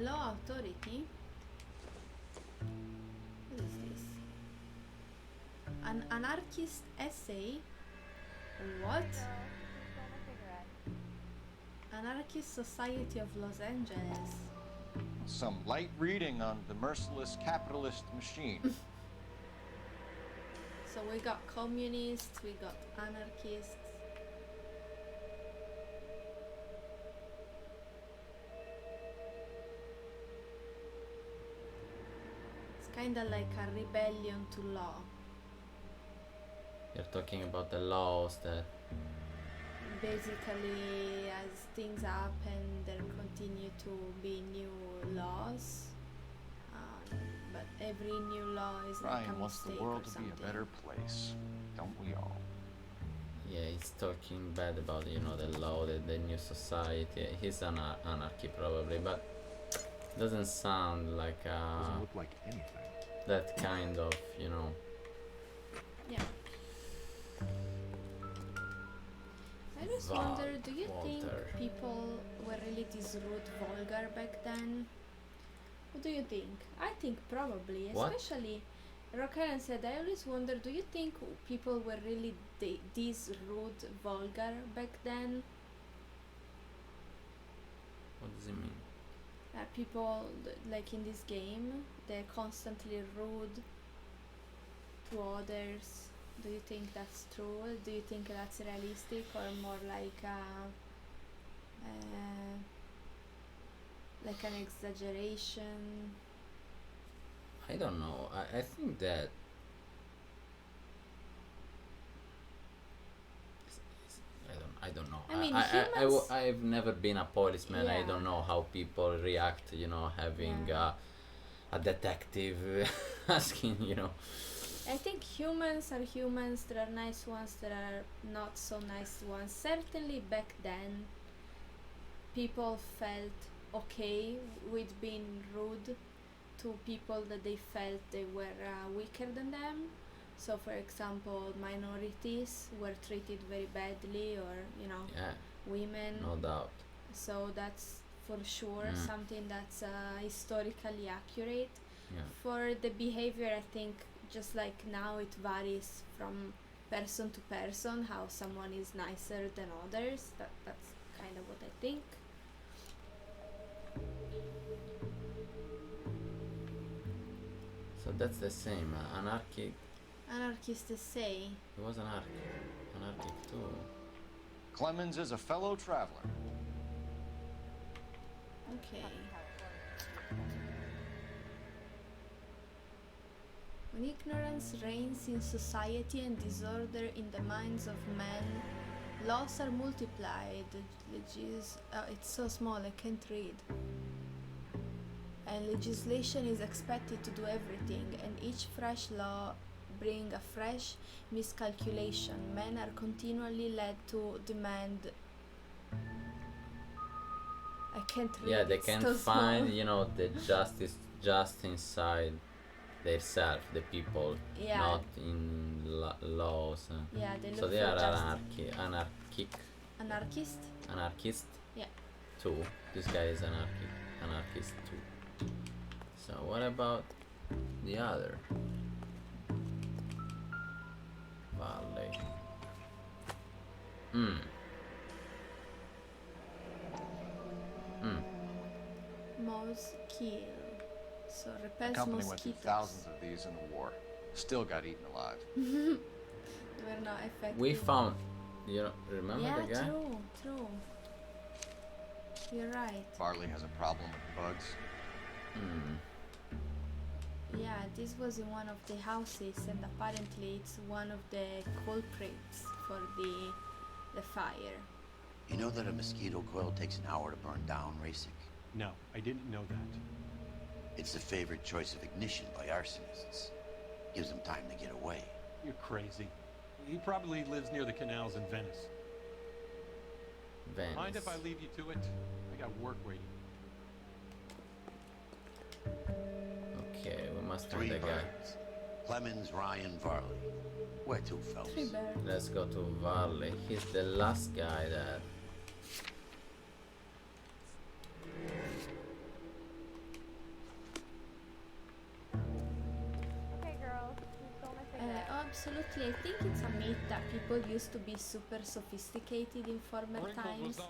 Law authority. What is this? An anarchist essay. What? Anarchist Society of Los Angeles. Some light reading on the merciless capitalist machine. So we got communists, we got anarchists. It's kind of like a rebellion to law. You're talking about the laws that Basically, as things happen, there continue to be new laws. But every new law is like Ryan a wants the mistake world or to something. be a better place, don't we all? yeah, he's talking bad about the law, the new society. He's an anarchy probably, but doesn't sound like Doesn't look like anything. that kind of Yeah. I just wonder, do you think Walter. people were really this rude, vulgar back then? What do you think? I think probably, What? especially Rokaran said, I always wonder, do you think people were really this rude, vulgar back then? What does it mean? People, like in this game, they're constantly rude to others. Do you think that's true? Do you think that's realistic, or more like like an exaggeration? I don't know. I think that I don't know. I mean, I've never been a policeman. I Yeah. don't know how people react, you know, having Yeah. a detective asking, you know. I think humans are humans. There are nice ones, there are not so nice ones. Certainly back then, people felt okay with being rude to people that they felt they were weaker than them. So, for example, minorities were treated very badly, or you know, Yeah, women. no doubt. So that's for sure Mm. something that's historically accurate. Yeah. For the behavior, I think just like now it varies from person to person how someone is nicer than others. That's kind of what I think. So that's the same. Anarchic. Anarchist to say. He was anarchic too. Clemens is a fellow traveler. Okay. When ignorance reigns in society and disorder in the minds of men, laws are multiplied. It's so small I can't read. And legislation is expected to do everything, and each fresh law bring a fresh miscalculation. Men are continually led to demand. I can't read. Yeah, they it's can so find, small. you know, the justice just inside themselves, the people, Yeah. not in laws. Yeah, they So look they for are justice. Anarchist? anarchist Yeah. too. This guy is anarchist too. So what about the other? Valley. Mouse kill. So The repels company went through mosquitoes. thousands of these in the war. Still got eaten alive. They were not effective. We found, you know, remember Yeah, the guy? true. You're right. Farley has a problem with bugs. Yeah, this was in one of the houses, and apparently it's one of the culprits for the fire. You know that a mosquito coil takes an hour to burn down, Rasic? No, I didn't know that. It's the favorite choice of ignition by arsonists. Gives them time to get away. You're crazy. He probably lives near the canals in Venice. Venice. Mind if I leave you to it? I got work waiting. Okay, we must find Three the guy. birds. Clemens, Ryan, Varley. Where to, fellas? 3 birds. Let's go to Varley. He's the last guy that. Okay, girls, you stole my cigarette. Absolutely. I think it's a myth that people used to be super sophisticated in former times.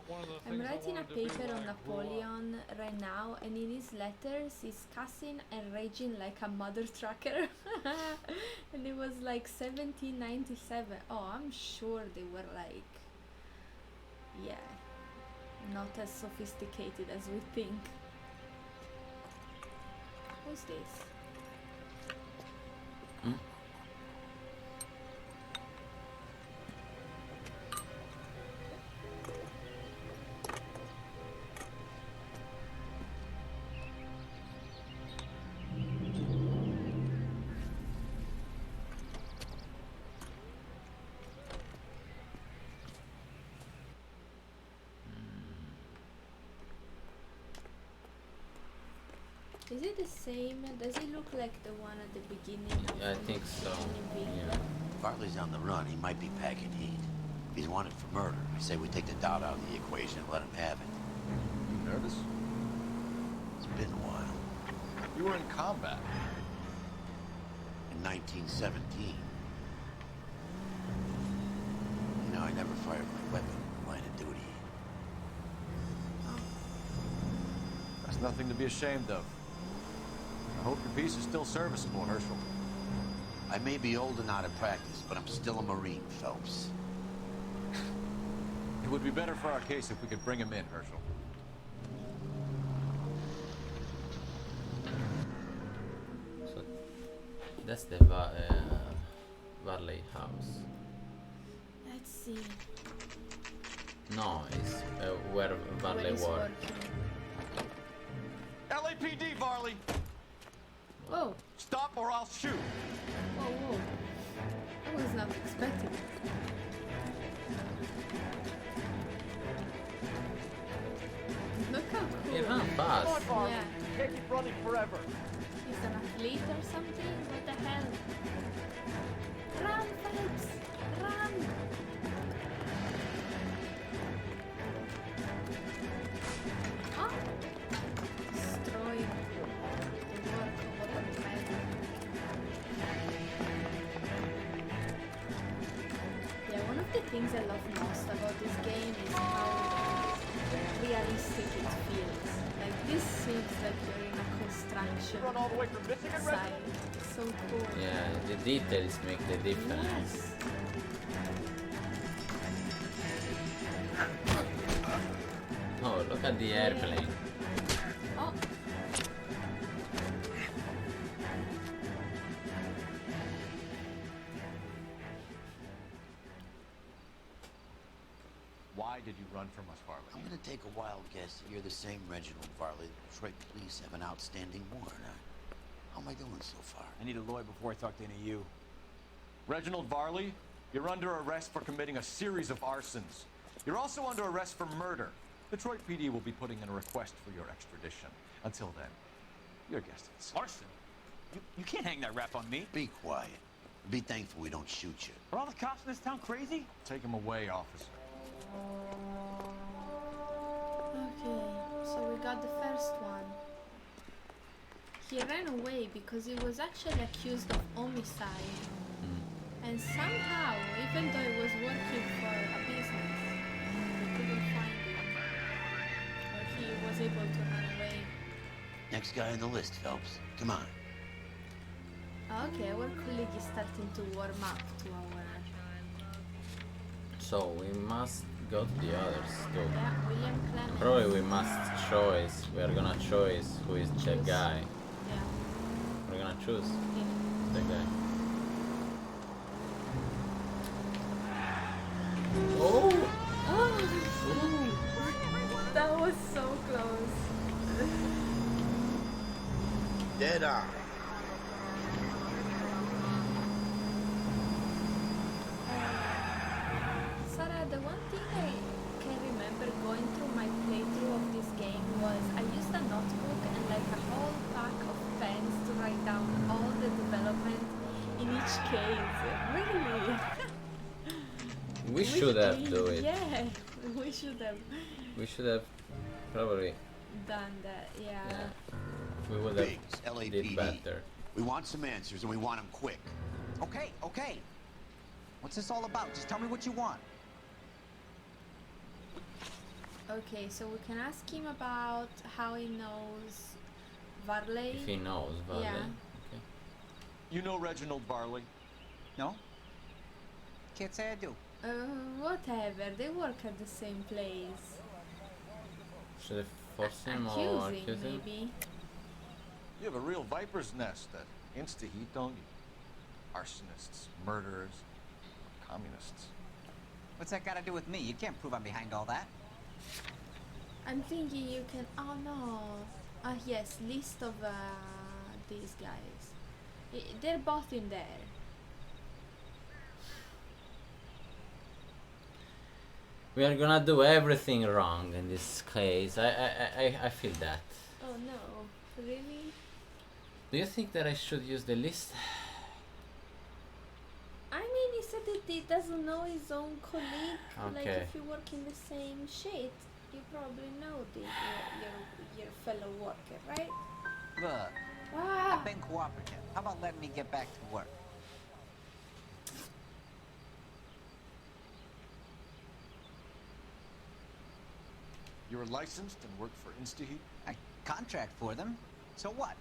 I'm writing a paper on Napoleon right now, and in his letters he's cussing and raging like a mother trucker. And it was like 1797. Oh, I'm sure they were like, yeah, not as sophisticated as we think. Who's this? Is it the same? Does it look like the one at the beginning? Yeah, I think so. Yeah. Farley's on the run. He might be packing heat. If he's wanted for murder, I say we take the doubt out of the equation and let him have it. You nervous? It's been a while. You were in combat. In 1917. You know, I never fired my weapon in the line of duty. That's nothing to be ashamed of. I hope your piece is still serviceable, Herschel. I may be old and out of practice, but I'm still a Marine, Phelps. It would be better for our case if we could bring him in, Herschel. So that's the Varley house. Let's see. No, it's where Varley worked. LAPD, Varley! Whoa. Stop or I'll shoot! Whoa, whoa. I was not expecting it. Look how cool. He ran fast. Come on, Varley. Yeah. You can't keep running forever. He's an athlete or something? What the hell? Run, Phelps! Run! Oh! Destroying the work of other men. Yeah, one of the things I love most about this game is how realistic it feels. Like, this seems like you're in a construction Run all the way from Michigan, site. It's so cool. Yeah, the details make the difference. Yes. Oh, look at the airplane. Oh. Why did you run from us, Varley? I'm gonna take a wild guess that you're the same Reginald Varley the Detroit police have an outstanding warrant on. How am I doing so far? I need a lawyer before I talk to any of you. Reginald Varley, you're under arrest for committing a series of arsons. You're also under arrest for murder. Detroit PD will be putting in a request for your extradition. Until then, your guest is. Arson? You can't hang that rap on me. Be quiet. Be thankful we don't shoot you. Are all the cops in this town crazy? Take him away, officer. Okay, so we got the first one. He ran away because he was actually accused of homicide. And somehow, even though he was working for a business, they couldn't find him. Or he was able to run away. Next guy on the list, Phelps. Come on. Okay, our colleague is starting to warm up to our... So we must go to the others too. Yeah, William Clemens. Probably we must choose. We are gonna choose who is the guy. Yeah. We're gonna choose Yeah. the guy. Oh! Oh! That was so close. Dead on. Sarah, the one thing I can remember going through my playthrough of this game was I used a notebook and like a whole pack of pens to write down all the development in each case. Really? We should have do it. Yeah, we should have We should have probably. done that. Yeah. We would have Biggs, did LAPD. better. We want some answers and we want them quick. Okay, okay. What's this all about? Just tell me what you want. Okay, so we can ask him about how he knows Varley. If he knows Varley. Yeah. Okay. You know Reginald Varley? No? Can't say I do. Whatever. They work at the same place. Should I force him or Accusing, accuse him? maybe. You have a real viper's nest at Insta-Heat, don't you? Arsonists, murderers, communists. What's that got to do with me? You can't prove I'm behind all that. I'm thinking you can. Oh no. Yes, list of these guys. They're both in there. We are gonna do everything wrong in this case. I feel that. Oh no. Really? Do you think that I should use the list? I mean, he said that he doesn't know his own colleague. Like, Okay. if you work in the same shit, you probably know your fellow worker, right? Look, Ah. I've been cooperative. How about letting me get back to work? You're licensed and work for Insta-Heat? I contract for them. So what?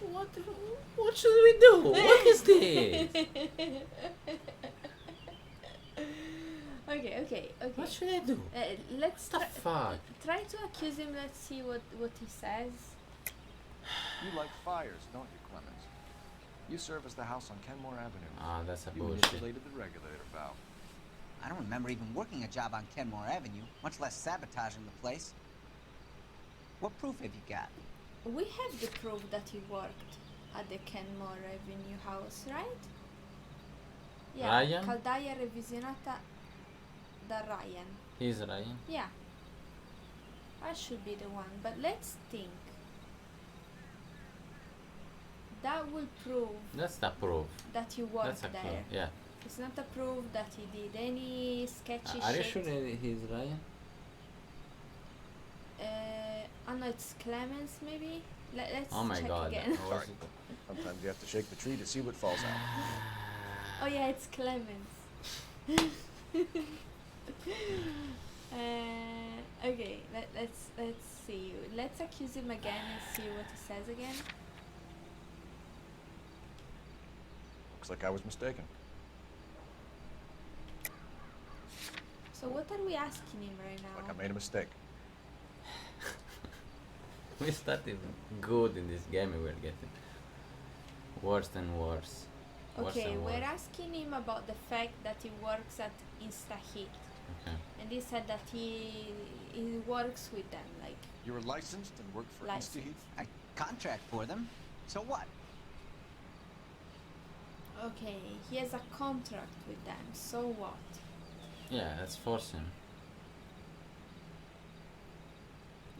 What should we do? What is this? Okay. What should I do? Let's Fuck. try to accuse him. Let's see what he says. You like fires, don't you, Clemens? You serve as the house on Kenmore Avenue. Ah, that's a You bullshit. manipulated the regulator valve. I don't remember even working a job on Kenmore Avenue, much less sabotaging the place. What proof have you got? We have the proof that he worked at the Kenmore Avenue house, right? Yeah. Ryan? Caldaia revisionata da Ryan. He's Ryan. Yeah. I should be the one, but let's think. That will prove That's the proof. that you worked That's a there. proof. Yeah. It's not a proof that he did any sketchy Are you shit. sure that he's Ryan? Oh no, it's Clemens maybe? Let's Oh my check god. again. Sorry. Sometimes you have to shake the tree to see what falls out. Oh yeah, it's Clemens. Okay, let's see. Let's accuse him again and see what he says again. Looks like I was mistaken. So what are we asking him right now? Like I made a mistake. We started good in this game and we're getting worse and worse. Worse Okay, and we're worse. asking him about the fact that he works at InstaHeat. Okay. And he said that he works with them, like You're licensed and work for Licensed. InstaHeat? I contract for them. So what? okay, he has a contract with them, so what? Yeah, let's force him.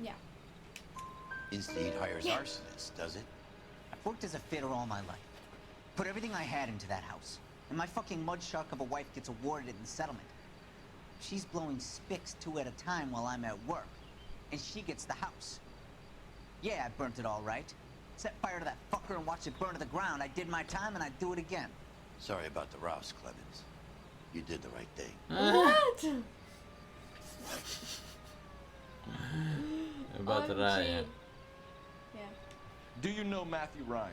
Yeah. InstaHeat hires Yeah. arsonists, does it? I've worked as a fitter all my life. Put everything I had into that house. And my fucking mud shark of a wife gets awarded it in the settlement. She's blowing spics 2 at a time while I'm at work. And she gets the house. Yeah, I burnt it all right. Set fire to that fucker and watch it burn to the ground. I did my time and I'd do it again. Sorry about the rouse, Clemens. You did the right thing. What? About OMG. Ryan. Yeah. Do you know Matthew Ryan?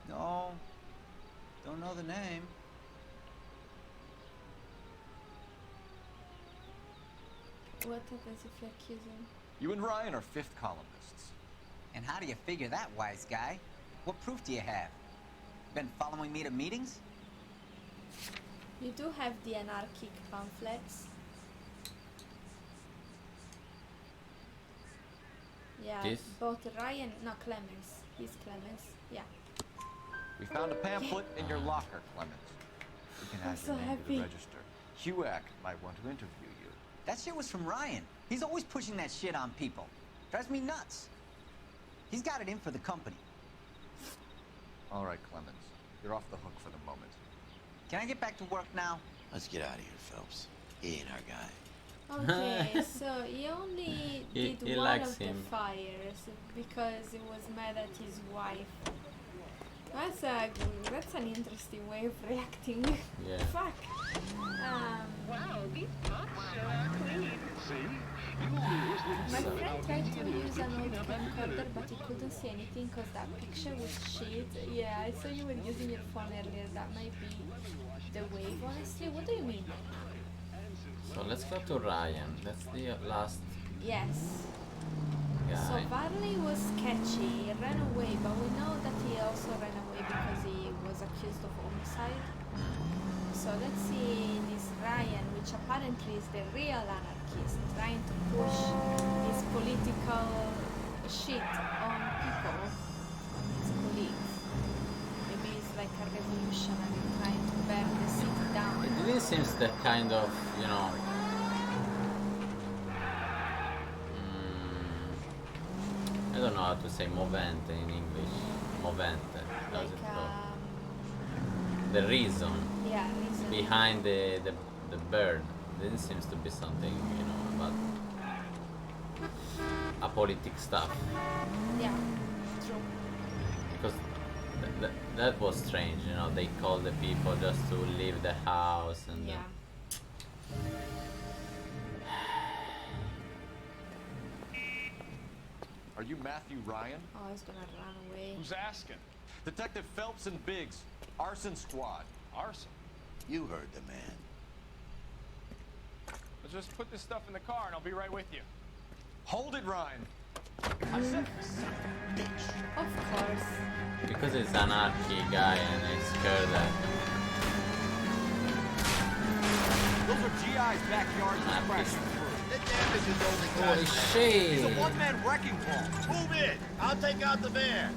No. Don't know the name. What happens if you accuse him? You and Ryan are fifth columnists. And how do you figure that, wise guy? What proof do you have? Been following me to meetings? You do have the anarchic pamphlets. Yeah, This? both Ryan, no, Clemens. He's Clemens, yeah. We found a pamphlet in your locker, Clemens. You can I'm add so your name to happy. the register. HUAC might want to interview you. That shit was from Ryan. He's always pushing that shit on people. Drives me nuts. He's got it in for the company. All right, Clemens. You're off the hook for the moment. Can I get back to work now? Let's get out of here, Phelps. He ain't our guy. Okay, so he only He did one likes of the him. fires because he was mad at his wife. That's an interesting way of reacting. Yeah. Fuck. Wow, these pots sure are clean. See? You only use My the friend tried to use an old camcorder, but he couldn't see anything because that picture was shit. Yeah, I saw you were using your phone earlier. That might be the wave, honestly. What do you mean? So let's go to Ryan. That's the last Yes. So guy. Varley was sketchy, he ran away, but we know that he also ran away because he was accused of homicide. So let's see this Ryan, which apparently is the real anarchist, trying to push his political shit on people, on his colleagues. Maybe he's like a revolutionary trying to burn the city down. It really seems the kind of, you know, I don't know how to say movente in English. Movente. How's it Like, called? The reason yeah, reason. behind the bird. There seems to be something, you know, about apolitic stuff. Yeah, true. Because that was strange, you know. They called the people just to leave the house and. Yeah. Are you Matthew Ryan? Oh, he's gonna run away. Who's asking? Detective Phelps and Biggs, arson squad. Arson? You heard the man. Let's just put this stuff in the car and I'll be right with you. Hold it, Ryan. I said, bitch. Of course. Because it's an anarchy guy and he's scared that. Those are GI's backyard crashing through. The damage is only Holy cosmetic. shit! It's a one-man wrecking ball. Move in. I'll take out the van.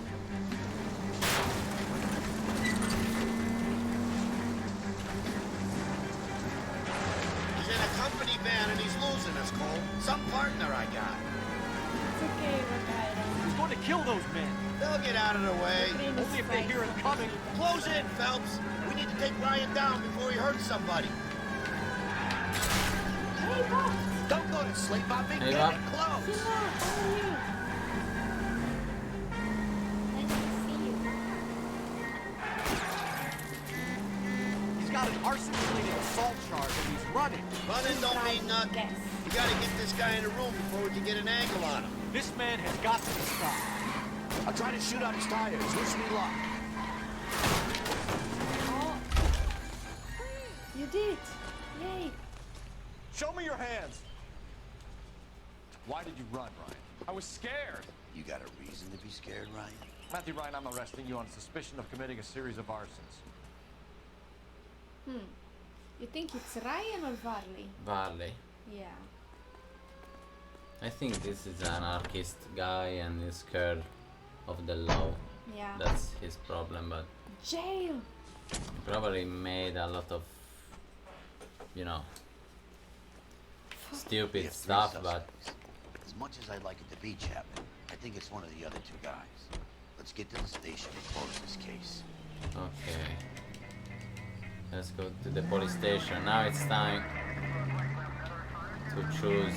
He's in a company van and he's losing us, Cole. Some partner I got. It's okay, Ricardo. He's going to kill those men. They'll get out of the way. Only if they hear him coming. Close in, Phelps. We need to take Ryan down before he hurts somebody. Hey, Bob. Don't go to sleep on me. Hey, Get Bob. it close. Siva, how are you? Nice to see you. He's got an arson-related assault charge and he's running. Running don't mean nothing. Yes. You gotta get this guy in the room before we can get an angle on him. This man has got to be stopped. I'll try to shoot out his tires. Wish me luck. Oh. You did. Yay. Show me your hands. Why did you run, Ryan? I was scared. You got a reason to be scared, Ryan? Matthew Ryan, I'm arresting you on suspicion of committing a series of arsons. You think it's Ryan or Varley? Varley. Yeah. I think this is an anarchist guy and he's scared of the law. Yeah. That's his problem, but Jail. he probably made a lot of, you know, We stupid have 3 stuff, but suspects. As much as I'd like it to be Chapman, I think it's one of the other 2 guys. Let's get to the station and close this case. okay. Let's go to the police station. Now it's time to choose.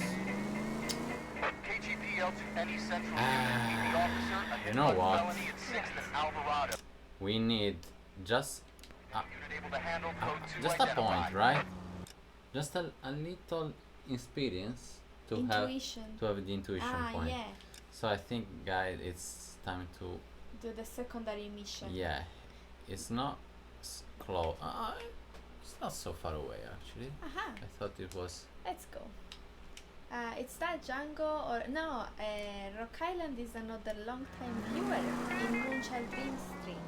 You know what? We need just a point, right? Just a little experience to Intuition. have the intuition point. Yeah. So I think, guys, it's time to. Do the secondary mission. Yeah, it's not close. It's not so far away actually. Aha. I thought it was. Let's go. It's that Django or no? Rock Island is another long-time viewer in Moonchild Dream Stream.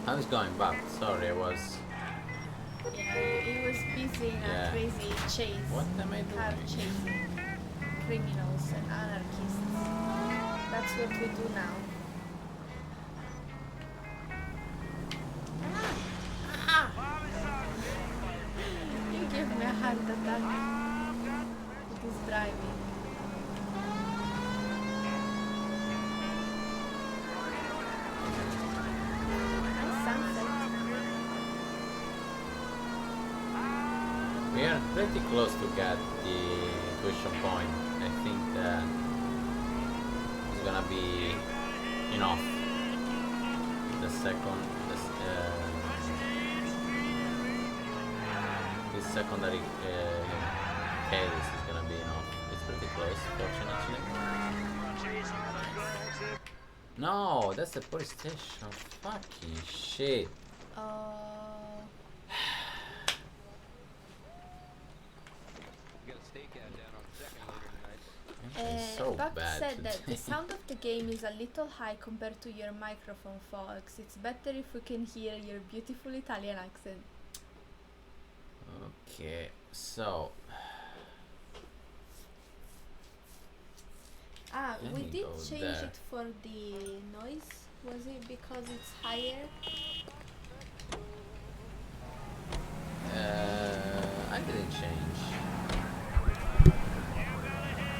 I was going back. Sorry, I was. Yeah, he was busy in a crazy chase. What am I Car doing? chasing criminals and anarchists. That's what we do now. You give me a heart attack. It is driving. Nice sunset. We are pretty close to get the intuition point. I think that it's gonna be enough. The second, this secondary case is gonna be enough. It's pretty close, fortunately. No, that's the police station. Fucking shit. So Buck bad said that today. the sound of the game is a little high compared to your microphone, folks. It's better if we can hear your beautiful Italian accent. Okay, so We me did go change there. it for the noise. Was it because it's higher? I didn't change.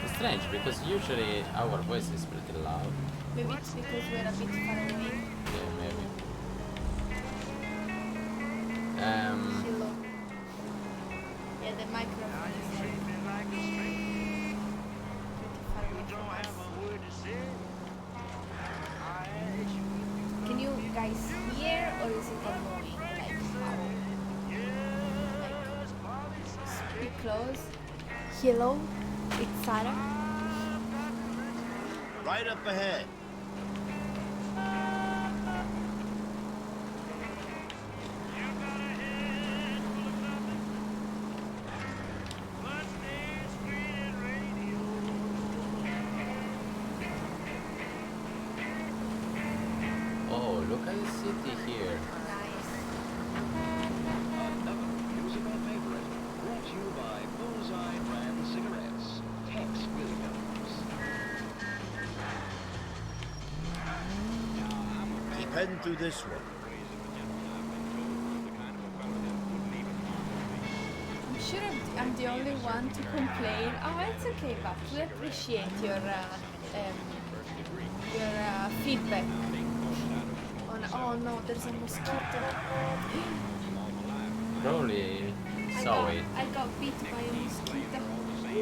It's strange because usually our voice is pretty loud. Maybe it's because we're a bit far away. Yeah, maybe. Hello. Yeah, the microphone is pretty far away from us. Can you guys hear, or is it annoying? Like how? Like, speak close. Hello, it's Sarah. Right up ahead. Oh, look at the city here. Another musical favorite, brought to you by Bullseye brand cigarettes. Tex Williams. Keep heading through this one. I'm sure I'm the only one to complain. Oh, it's okay, but we appreciate your feedback. Oh no, there's a mosquito. Probably saw it. I got bit by a mosquito.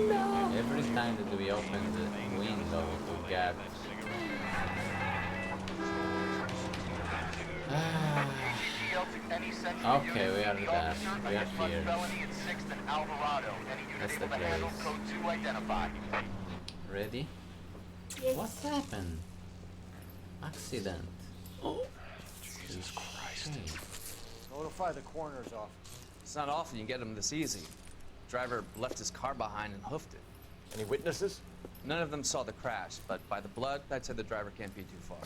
No. Every time that we open the window to get okay, we are there. We are here. That's the place. Ready? Yes. What happened? Accident. Oh. Jesus Christ. Notify the coroner's office. It's not often you get them this easy. Driver left his car behind and hoofed it. Any witnesses? None of them saw the crash, but by the blood, I'd say the driver can't be too far.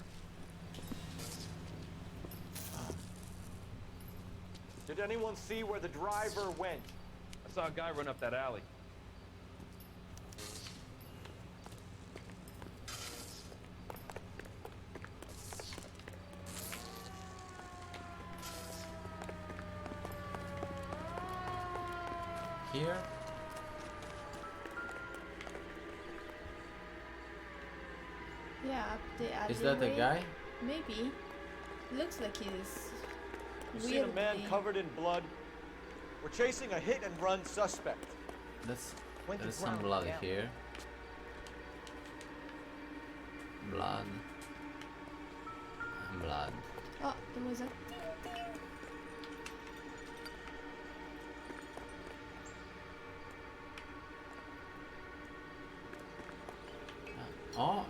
Did anyone see where the driver went? I saw a guy run up that alley. Here? Yeah, up the alleyway. Is that the guy? Maybe. Looks like he's We've seen a man weirdly- covered in blood. We're chasing a hit-and-run suspect. There's some blood here. Blood. Blood. Oh, there was a... Oh.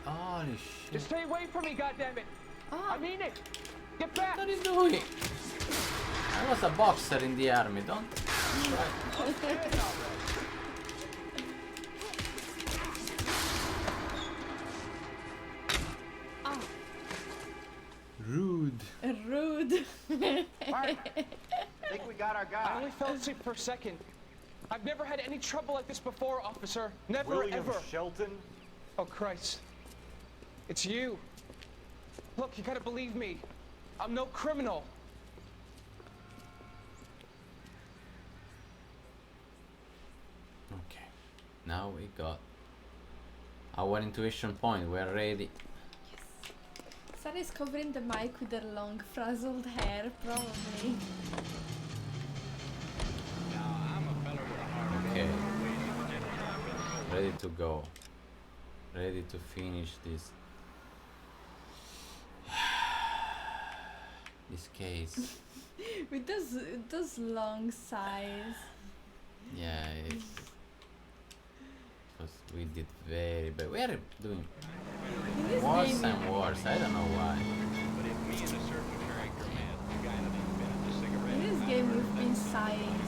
Holy shit. Just stay away from me, goddammit! I mean it! Get back! What are you doing? I was a boxer in the army, don't Oh. Rude. Rude. I think we got our guy. I only fell asleep for a second. I've never had any trouble like this before, officer. Never, William ever. Shelton? Oh, Christ. It's you. Look, you gotta believe me. I'm no criminal. Okay. Now we got our intuition point. We're ready. Sarah's covering the mic with her long frazzled hair, probably. Okay. Ready to go. Ready to finish this. This case. With those long sighs. Yeah, because we did very bad. We are doing this worse game- and worse. I don't know why. In this game we've been sighing,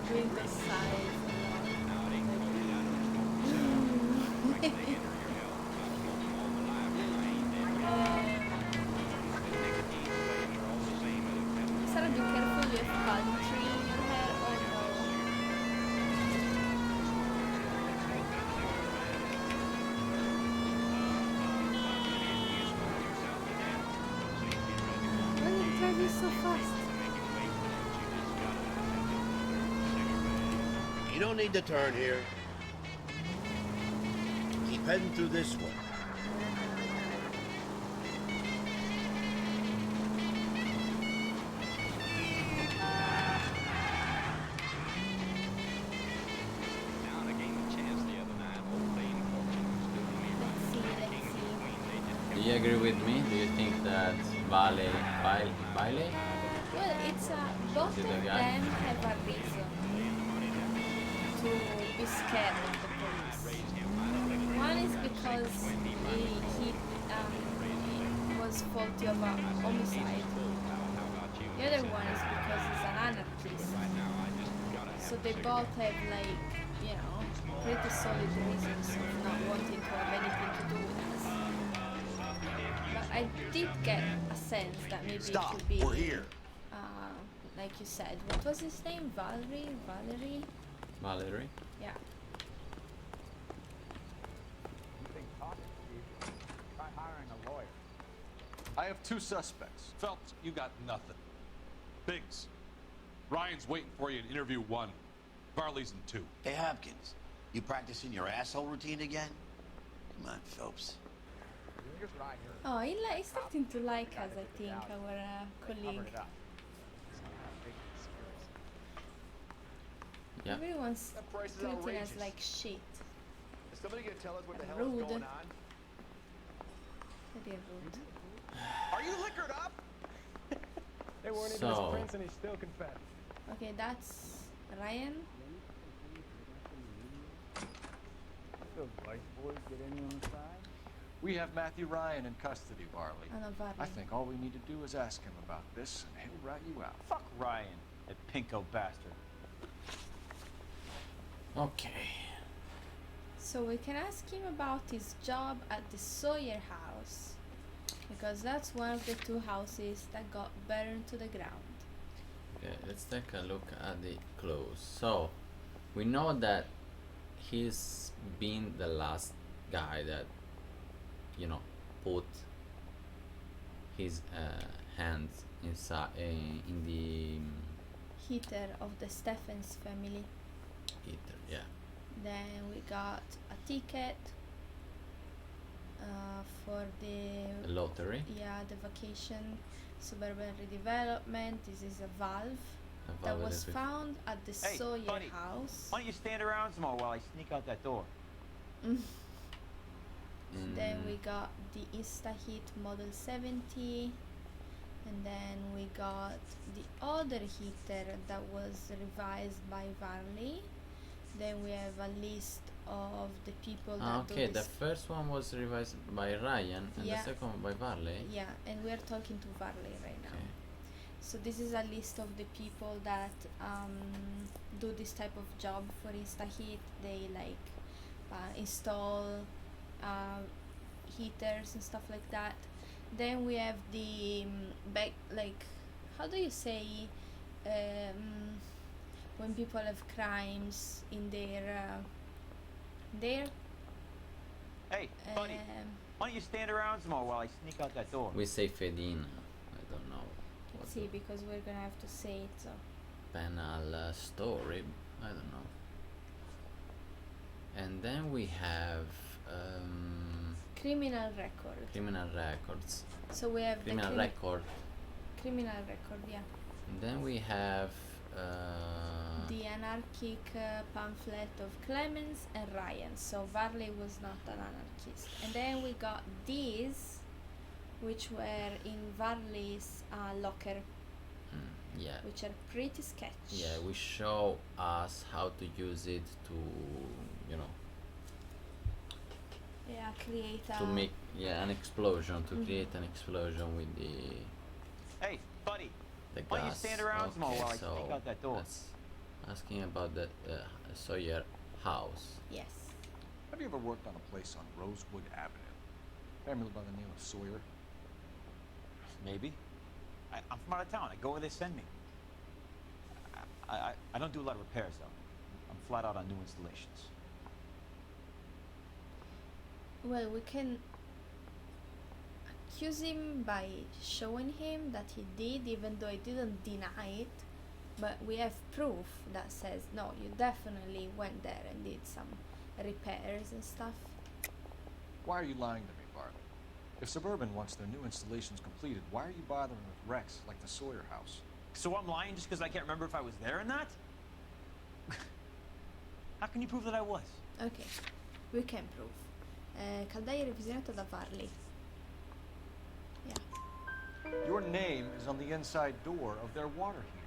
doing the sighs a lot. Sarah, be careful, you have country in your hair. Why are you driving so fast? You don't need to turn here. Keep heading through this one. Do you agree with me? Do you think that Vale? Well, it's both Is of it them the guy? have a reason to be scared of the police. One is because he was faulty of a homicide. The other one is because he's an anarchist. So they both have like, you know, pretty solid reasons of not wanting to have anything to do with us. But I did get a sense that maybe it could be, we're here. like you said, what was his name? Valerie? Valerie? Yeah. Try hiring a lawyer. I have 2 suspects. Phelps, you got nothing. Biggs, Ryan's waiting for you in interview 1. Varley's in 2. Hey, Hopkins, you practicing your asshole routine again? Come on, Phelps. Oh, he's starting to like us, I think, our colleague. Yeah. Everyone's treating us like shit. Is somebody gonna tell us what the hell Rude. is going on? Very rude. Are you liquored up? They weren't even his prince and he still confessed. Okay, that's Ryan. Those white boys get any on the side? We have Matthew Ryan in custody, Varley. Oh, no, Varley. I think all we need to do is ask him about this, and he'll rat you out. Fuck Ryan, that pinko bastard. Okay. So we can ask him about his job at the Sawyer house, because that's one of the 2 houses that got burned to the ground. Okay, let's take a look at the clothes. So we know that he's been the last guy that, you know, put his hands inside in the Heater of the Stephens family. heater. Yeah. Then we got a ticket for the lottery. Yeah, the vacation suburban redevelopment. This is a valve A that valve was that we- found at the Hey, Sawyer buddy, house. why don't you stand around some more while I sneak out that door? Then we got the Instaheat Model 70, and then we got the other heater that was revised by Varley. Then we have a list of the people that Okay, do the this. first one was revised by Ryan, and Yeah. the second one by Varley. Yeah, and we're talking to Varley right now. So this is a list of the people that do this type of job for Instaheat. They like install heaters and stuff like that. Then we have the back, like, how do you say when people have crimes in their Hey, buddy, why don't you stand around some more while I sneak out that door? We say Fedina. I don't know. What see, because we're gonna have to say it. So penal story. I don't know. And then we have criminal record. criminal records. So we have Criminal the record. criminal record, yeah. And then we have The anarchic pamphlet of Clemens and Ryan. So Varley was not an anarchist. And then we got these, which were in Varley's locker, yeah. which are pretty sketch. Yeah, we show us how to use it to, you know, Yeah, create a to make an explosion, to Mhm. create an explosion with the Hey, buddy, the why don't you gas. stand around some more Okay, while I so sneak out that door? that's asking about the Sawyer house. Yes. Have you ever worked on a place on Rosewood Avenue? Family by the name of Sawyer? Maybe. I'm from out of town. I go where they send me. I don't do a lot of repairs, though. I'm flat out on new installations. Well, we can accuse him by showing him that he did, even though he didn't deny it. But we have proof that says, no, you definitely went there and did some repairs and stuff. Why are you lying to me, Bartley? If Suburban wants their new installations completed, why are you bothering with wrecks like the Sawyer house? So I'm lying just because I can't remember if I was there or not? How can you prove that I was? Ok, we can prove. Caldaia revisionata da Varley. Yeah. Your name is on the inside door of their water heater.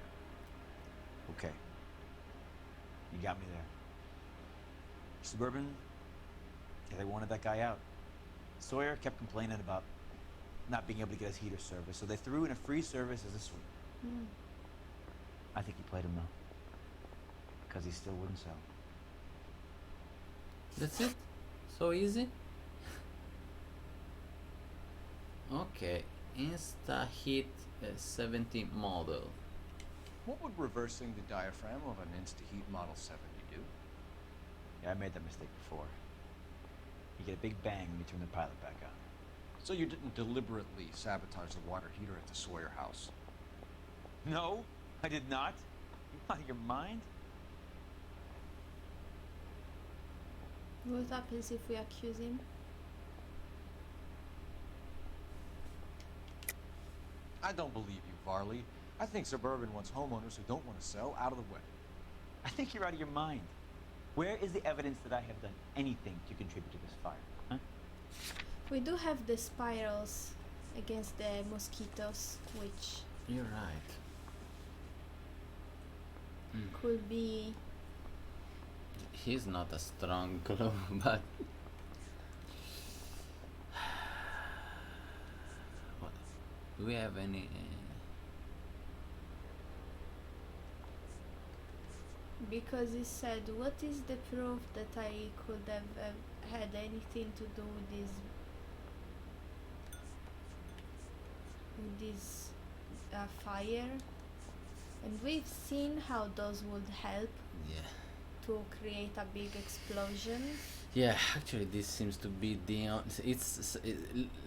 Okay. You got me there. Suburban, Yeah, they wanted that guy out. Sawyer kept complaining about not being able to get his heater service, so they threw in a free service as a sweep. I think he played him though, because he still wouldn't sell. That's it? So easy? Okay, Insta-Heat 70 model. What would reversing the diaphragm of an Insta-Heat Model 70 do? Yeah, I made that mistake before. You get a big bang when you turn the pilot back on. So you didn't deliberately sabotage the water heater at the Sawyer house? No, I did not. You out of your mind? What happens if we accuse him? I don't believe you, Varley. I think Suburban wants homeowners who don't want to sell out of the way. I think you're out of your mind. Where is the evidence that I have done anything to contribute to this fire, huh? We do have the spirals against the mosquitoes, which You're right. could be... He's not a strong clue, but... What? Do we have any... Because he said, what is the proof that I could have had anything to do with this fire? And we've seen how those would help to create a big explosion. Yeah, actually this seems to be the it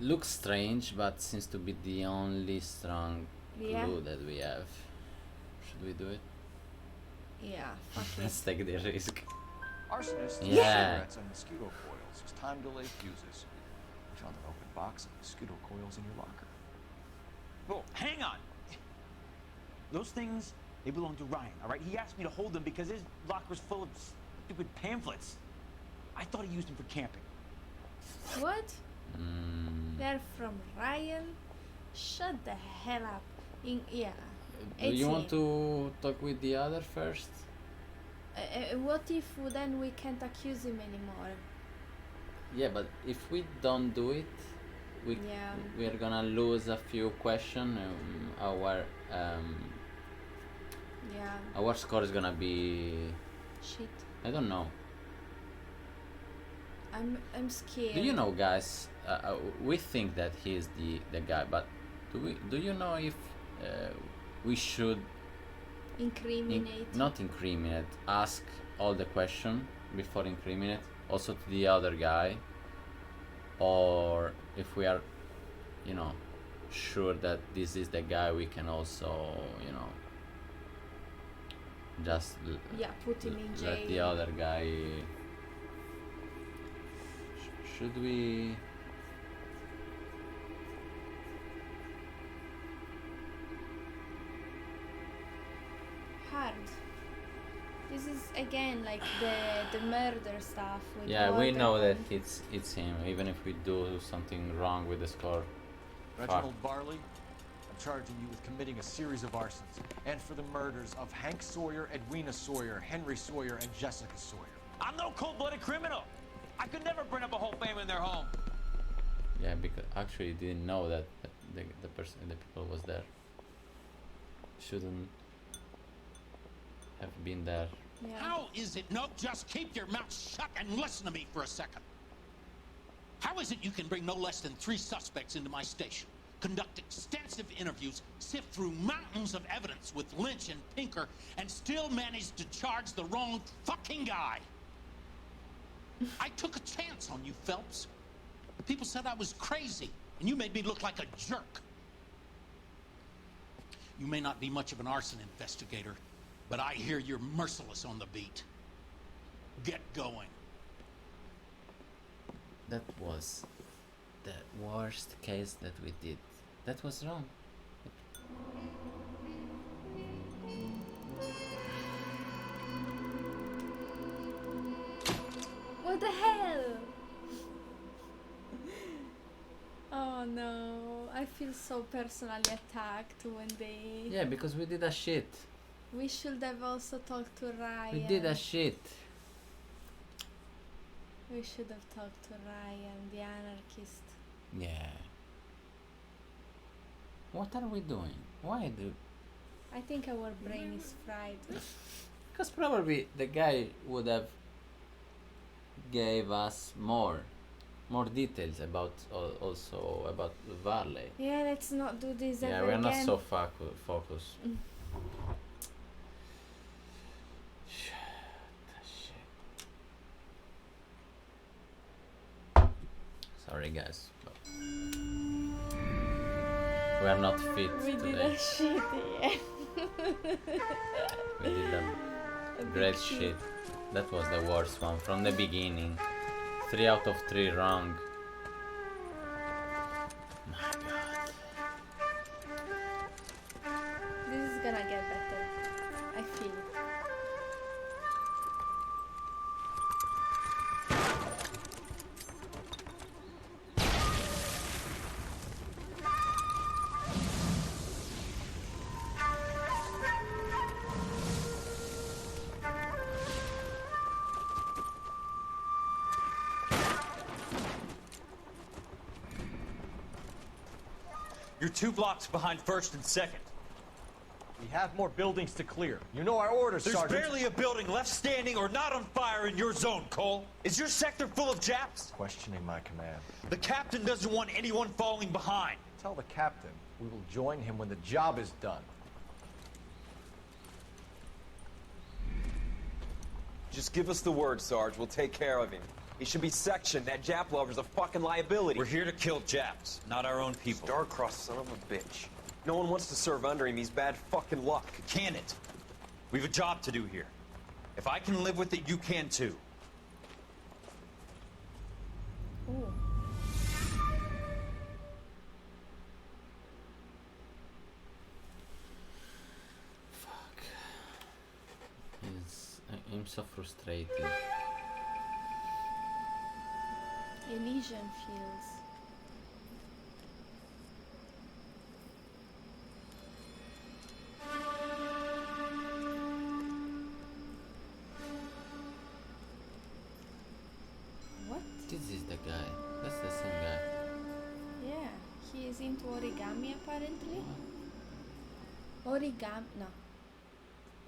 looks strange, but seems to be the only strong clue that we have. Should we do it? Yeah, fuck it. Let's take the risk. Arsonists, Yeah. cigarettes, and mosquito coils as time delay fuses. We found an open box of mosquito coils in your locker. Whoa, hang on! Those things, they belong to Ryan, all right? He asked me to hold them because his locker's full of stupid pamphlets. I thought he used them for camping. What? They're from Ryan? Shut the hell up. Yeah. Do you want to talk with the other first? What if then we can't accuse him anymore? Yeah, but if we don't do it, we are gonna lose a few questions. Our score is gonna be shit. I don't know. I'm scared. Do you know, guys? We think that he's the guy, but do you know if we should incriminate? Not incriminate. Ask all the question before incriminate. Also to the other guy, or if we are, sure that this is the guy, we can also, just put him in jail. Let the other guy. Should we? Hard. This is again like the murder stuff. With We know that it's him, even if we do something wrong with the score. Reginald Varley, I'm charging you with committing a series of arsons and for the murders of Hank Sawyer, Edwina Sawyer, Henry Sawyer, and Jessica Sawyer. I'm no cold-blooded criminal. I could never burn up a whole family in their home. Yeah, because actually you didn't know that the people was there. Shouldn't have been there. Yeah. How is it? No, just keep your mouth shut and listen to me for a second. How is it you can bring no less than 3 suspects into my station, conduct extensive interviews, sift through mountains of evidence with Lynch and Pinker, and still manage to charge the wrong fucking guy? I took a chance on you, Phelps. People said I was crazy, and you made me look like a jerk. You may not be much of an arson investigator, but I hear you're merciless on the beat. Get going. That was the worst case that we did. That was wrong. What the hell? Oh no, I feel so personally attacked when they... Yeah, because we did a shit. We should have also talked to Ryan. We did a shit. We should have talked to Ryan, the anarchist. Yeah. What are we doing? Why do... I think our brain is fried. Because probably the guy would have gave us more details about also about Varley. Yeah, let's not do this Yeah, ever we're again. not so focused. Sorry guys, but we are not fit We today. did a shit, yeah. We did a great shit. That was the worst one from the beginning. 3 out of 3 wrong. My god. This is gonna get better. I feel it. You're 2 blocks behind 1st and 2nd. We have more buildings to clear. You know our orders, There's Sergeant. barely a building left standing or not on fire in your zone, Cole. Is your sector full of Japs? Questioning my command. The captain doesn't want anyone falling behind. Tell the captain we will join him when the job is done. Just give us the word, Sarge. We'll take care of him. He should be sectioned. That Jap lover's a fucking liability. We're here to kill Japs, not our own people. Star-crossed son of a bitch. No one wants to serve under him. He's bad fucking luck. Can it? We've a job to do here. If I can live with it, you can too. Ooh. Fuck. I'm so frustrated. Elysian Fields. What? This is the guy. That's the same guy. Yeah, he is into origami apparently. Origami, no.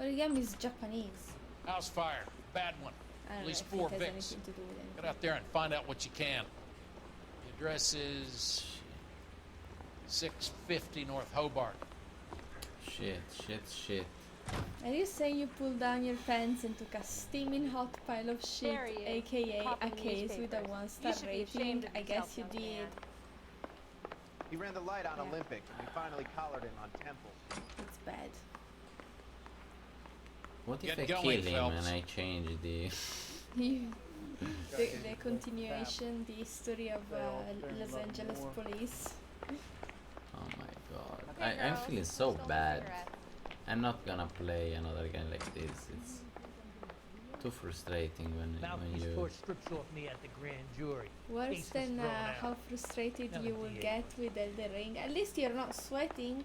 Origami is Japanese. House fire. Bad one. I don't At least know 4 if it has vicks. anything to do with anything. Get out there and find out what you can. The address is 650 North Hobart. Shit. Are you saying you pulled down your pants and took a steaming hot pile of shit, There he is, aka a popping case with a newspapers. 1-star You should be rating? ashamed of I guess yourself, you young did. man. He ran the light on Olympic, and we finally collared him on Temple. It's bad. What if Get I going, kill him Phelps. and I change the... The continuation, the history of Los Angeles police. Oh my god. I'm feeling so bad. I'm not gonna play another game like this. It's too frustrating when Malcolm's you... court strips off me at the grand jury. Worse Case was than thrown out. how frustrated Never you will did. get with Elden Ring. At least you're not sweating.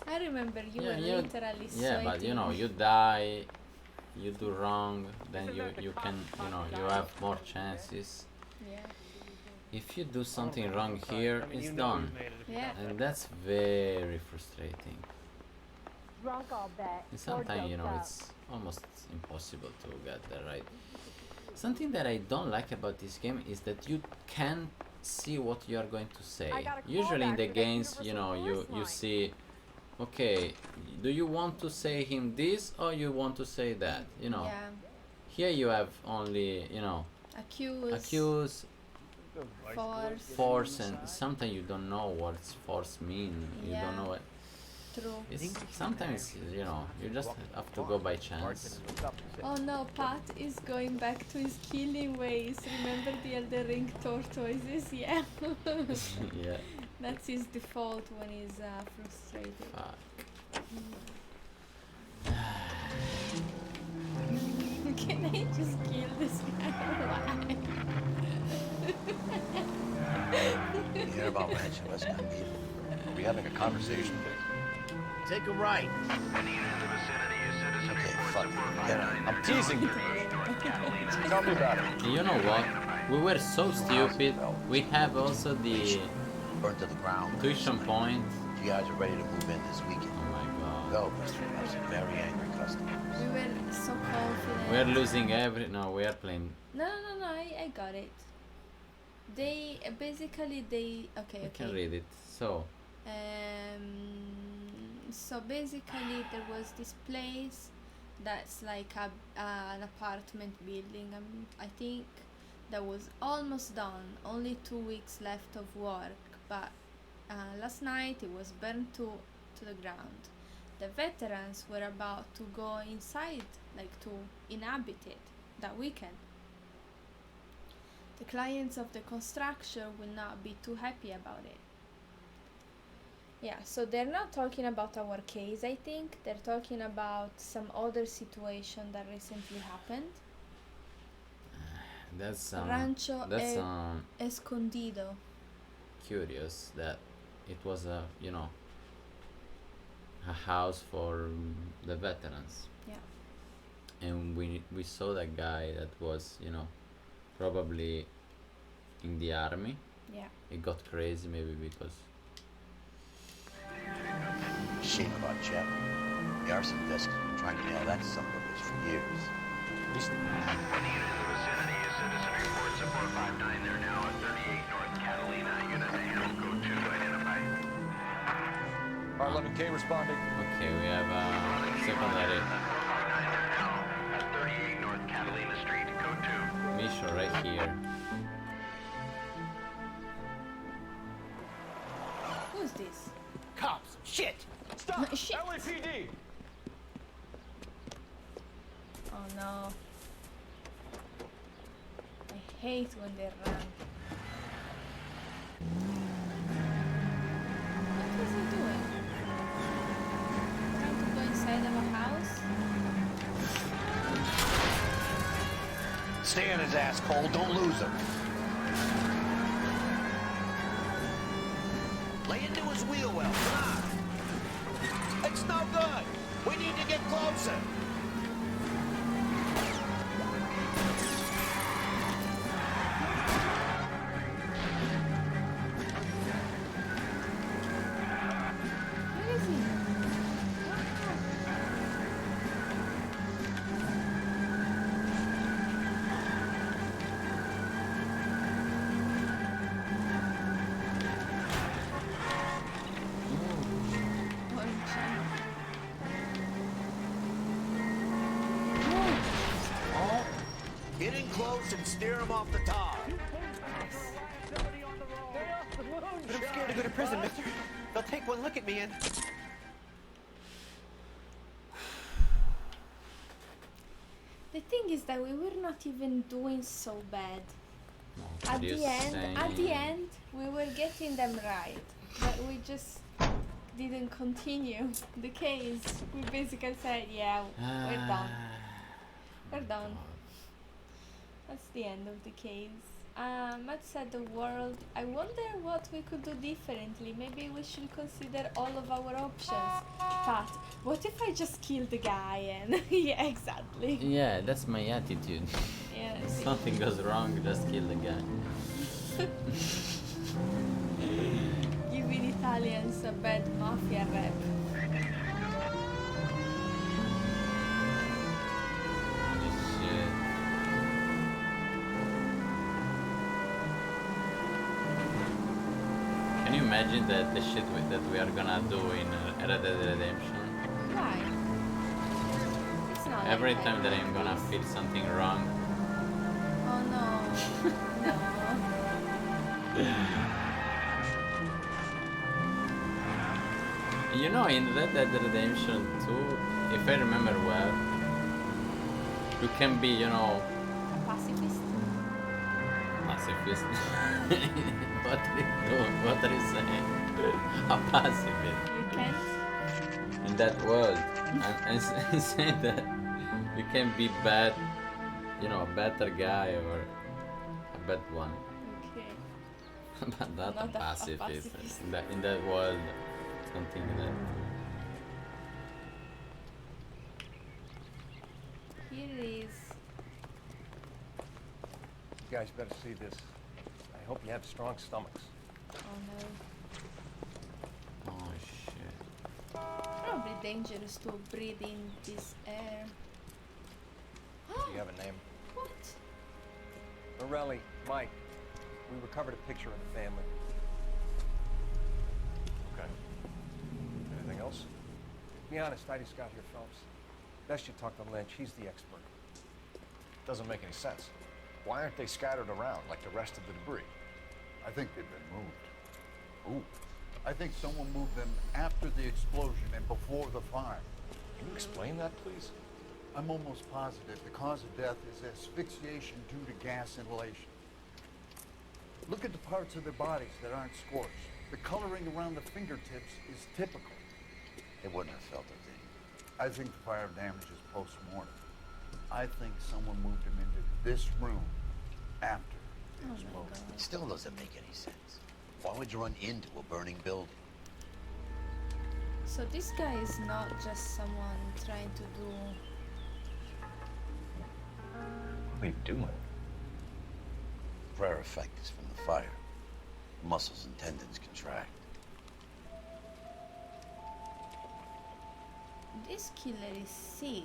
I remember you were you- literally sweating. yeah, but you know, you die, you do wrong, then you can, you know, you have more chances. Yeah. If you do something wrong here, it's done. Yeah. And that's very frustrating. Drunk, I'll bet. And sometimes, you know, it's almost impossible to get that right. Something that I don't like about this game is that you can't see what you are going to say. I got a call Usually in back the for that games, you Universal know, Force you line. see, okay, do you want to say him this or you want to say that? You know, Yeah. here you have only, you know, accuse, force, and sometimes you don't know what force mean. You Yeah. don't know what. True. It's sometimes, you know, you just have to go by chance. Oh no, Pat is going back to his killing ways. Remember the Elden Ring tortoises? Yeah. Yeah. That's his default when he's frustrated. Fuck. Can I just kill this guy? You hear about Ranch in West Palmdale? Are we having a conversation? Take a right. Okay, fuck it. Get out. I'm teasing you. Tell me about it. You know what? We were so stupid. We have also the burned to the ground. tuition point. You guys are ready to move in this weekend. Oh my god. Go, because we have some very angry customers. We were so confident. We are losing every. No, we are playing. No, I got it. They basically okay. I can read it. So. So basically, there was this place that's like an apartment building. I think that was almost done. Only 2 weeks left of work, but last night it was burned to the ground. The veterans were about to go inside, like to inhabit it that weekend. The clients of the construction will not be too happy about it. Yeah, so they're not talking about our case, I think. They're talking about some other situation that recently happened. That's Rancho that's Escondido. Curious that it was a a house for the veterans. Yeah. And we saw that guy that was probably in the army. Yeah. It got crazy maybe because. Shame about Jeff. The arson desk has been trying to nail that son of a bitch for years. One unit in the vicinity, a citizen reports a 459. They're now at 38 North Catalina. Unit to handle code 2 identified. R11K responding. Okay, we have secondary 459. They're now at 38 North Catalina Street, code 2. mission right here. Who's this? Cops! Shit! Stop! Shit. LAPD! Oh no. I hate when they run. What was he doing? Trying to go inside of a house? Stay on his ass, Cole. Don't lose him. Lay into his wheel well. Come on. It's no good. We need to get closer. Where is he? Get in close and steer him off the top. But I'm scared to go to prison, mister. They'll take one look at me and... The thing is that we were not even doing so bad. At What are you the end, we were getting them right, but we just didn't continue the case. We basically said, yeah, we're done. We're done. That's the end of the case. Matt said the world. I wonder what we could do differently. Maybe we should consider all of our options. Pat, what if I just kill the guy and... yeah, exactly. Yeah, that's my attitude. Yeah. If something goes wrong, just kill the guy. Giving Italians a bad mafia rep. Can you imagine that the shit that we are gonna do in Red Dead Redemption? Why? It's not Every like time that I'm gonna feel something wrong. Oh no. You know, in Red Dead Redemption 2, if I remember well, you can be, A pacifist? pacifist. What are you doing? What are you saying? A pacifist. You can't? In that world. I'm saying that you can be bad, a better guy or a bad one. Okay. But not a Not a pacifist. pacifist. In that world, something that. Here is You guys better see this. I hope you have strong stomachs. Oh no. Oh shit. Probably dangerous to breathe in this air. Do you have a name? What? Morelli, Mike. We recovered a picture of the family. Okay. Anything else? Be honest, I just got here, Phelps. Best you talk to Lynch. He's the expert. Doesn't make any sense. Why aren't they scattered around like the rest of the debris? I think they've been moved. Ooh. I think someone moved them after the explosion and before the fire. Can you explain that, please? I'm almost positive the cause of death is asphyxiation due to gas inhalation. Look at the parts of their bodies that aren't scorched. The coloring around the fingertips is typical. They wouldn't have felt it, did I think the fire damage is post-mortem. I think someone moved them into this room after the explosion. It still doesn't make any sense. Why would you run into a burning building? So this guy is not just someone trying to do... What are you doing? Prayer effect is from the fire. Muscles and tendons contract. This killer is sick.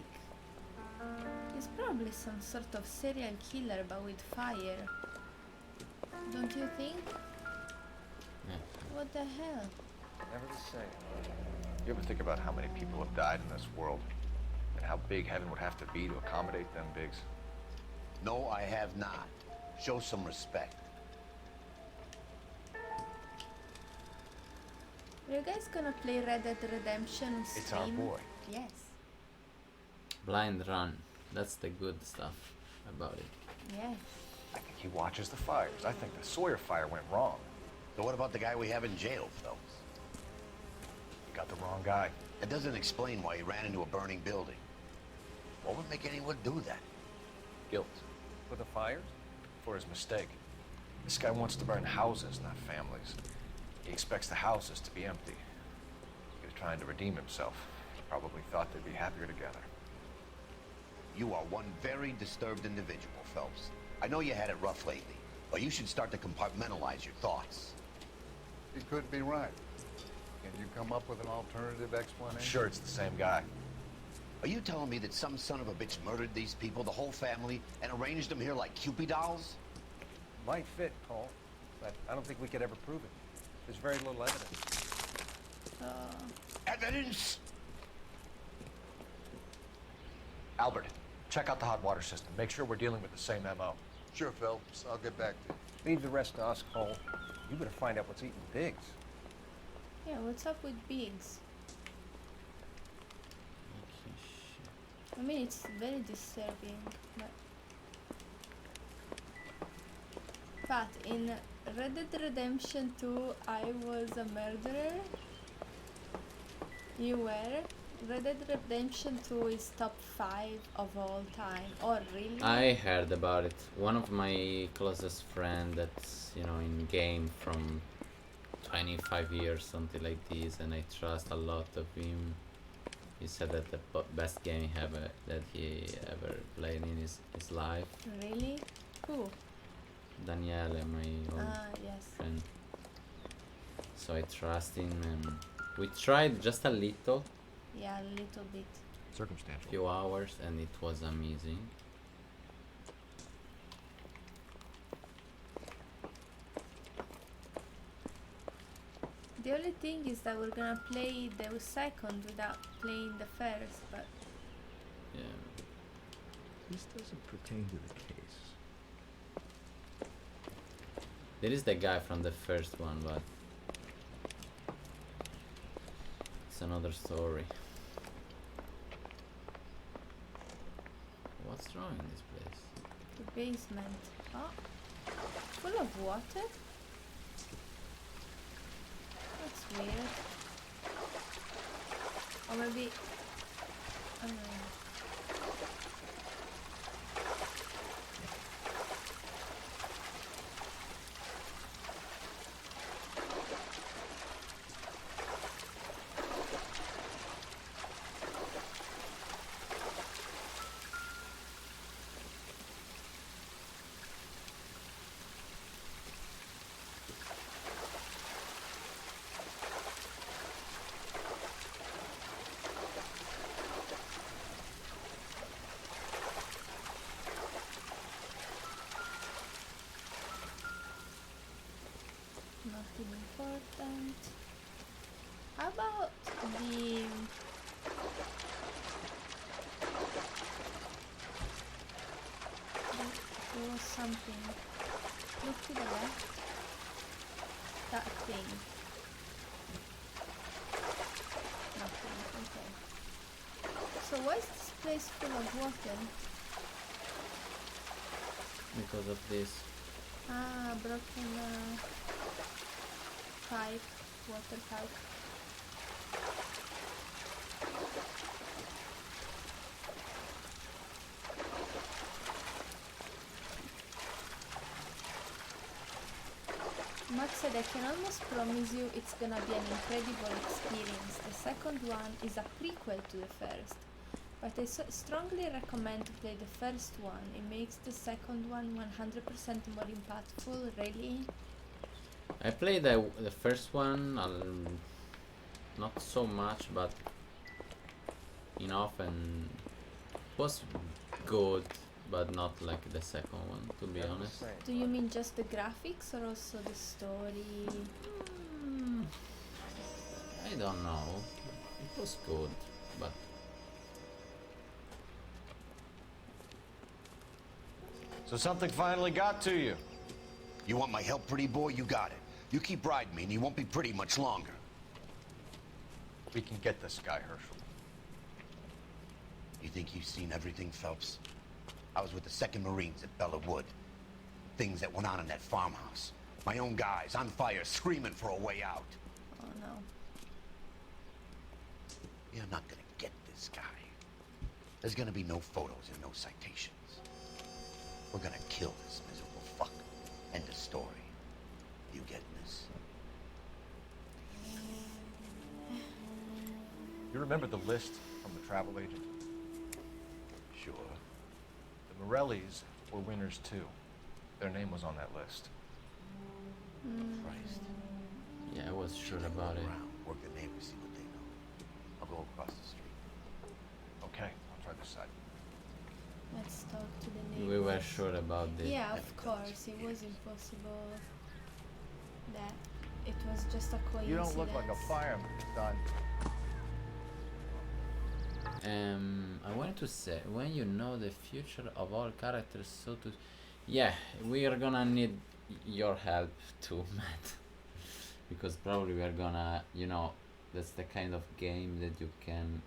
He's probably some sort of serial killer but with fire. Don't you think? Yeah. What the hell? Never the same. You ever think about how many people have died in this world? And how big heaven would have to be to accommodate them, Biggs? No, I have not. Show some respect. Are you guys gonna play Red Dead Redemption stream? It's our boy. Yes. Blind run. That's the good stuff about it. Yes. I think he watches the fires. I think the Sawyer fire went wrong. So what about the guy we have in jail, Phelps? You got the wrong guy. It doesn't explain why he ran into a burning building. What would make anyone do that? Guilt. For the fires? For his mistake. This guy wants to burn houses, not families. He expects the houses to be empty. He was trying to redeem himself. He probably thought they'd be happier together. You are one very disturbed individual, Phelps. I know you had it rough lately, but you should start to compartmentalize your thoughts. He could be right. Can you come up with an alternative explanation? I'm sure it's the same guy. Are you telling me that some son of a bitch murdered these people, the whole family, and arranged them here like Cupid dolls? Might fit, Cole, but I don't think we could ever prove it. There's very little evidence. Evidence? Albert, check out the hot water system. Make sure we're dealing with the same MO. Sure, Phelps. I'll get back to you. Leave the rest to us, Cole. You better find out what's eating Biggs. Yeah, what's up with Biggs? I mean, it's very disturbing, but in Red Dead Redemption 2, I was a murderer. You were? Red Dead Redemption 2 is top 5 of all time. Oh, really? I heard about it. One of my closest friend that's, you know, in game from 25 years, something like this, and I trust a lot of him. He said that the best game that he ever played in his life. Really? Who? Daniele, my old yes. friend. So I trust him, and we tried just a little. Yeah, a little bit. Circumstantial. Few hours, and it was amazing. The only thing is that we're gonna play the second without playing the first, but... Yeah. This doesn't pertain to the case. There is the guy from the first one, but it's another story. What's wrong in this place? The basement. Oh, full of water? That's weird. Or maybe... I don't know. Nothing important. How about the... There was something. Look to the left. That thing. Nothing, okay. So why is this place full of water? Because of this. Ah, broken pipe, water pipe. Max said, I can almost promise you it's gonna be an incredible experience. The second one is a prequel to the first, but I strongly recommend to play the first one. It makes the second one 100% more impactful, really. I played the first one, not so much, but enough, and it was good, but not like the second one, to be honest. Do you mean just the graphics or also the story? I don't know. It was good, but So something finally got to you. You want my help, pretty boy? You got it. You keep riding me and you won't be pretty much longer. We can get this guy, Herschel. You think you've seen everything, Phelps? I was with the 2nd Marines at Bella Wood. Things that went on in that farmhouse. My own guys on fire, screaming for a way out. Oh no. You're not gonna get this guy. There's gonna be no photos and no citations. We're gonna kill this miserable fuck. End of story. You getting this? You remember the list from the travel agent? Sure. The Morellis were winners too. Their name was on that list. Christ. yeah, I was sure about it. Around, work the neighbors, see what they know. I'll go across the street. Okay, I'll try this side. Let's talk to the neighbors. We were sure about this. Yeah, of course. It was impossible that it was just a coincidence. You don't look like a fireman, son. I wanted to say, when you know the future of all characters, so to... Yeah, we are gonna need your help too, Matt. Because probably we are gonna, you know, that's the kind of game that you can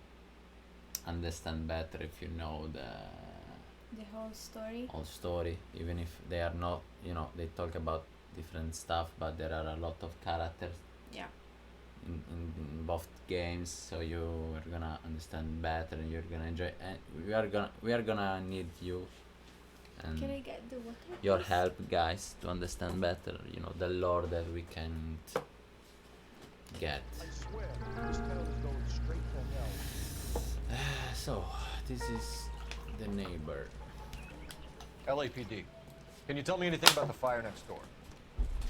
understand better if you know The whole story? whole story, even if they are not, you know, they talk about different stuff, but there are a lot of characters Yeah. in both games, so you are gonna understand better and you're gonna enjoy, and we are gonna need you and Can I get the water? your please? help, guys, to understand better, you know, the lore that we can't get. I swear, this town is going straight to hell. So this is the neighbor. LAPD. Can you tell me anything about the fire next door?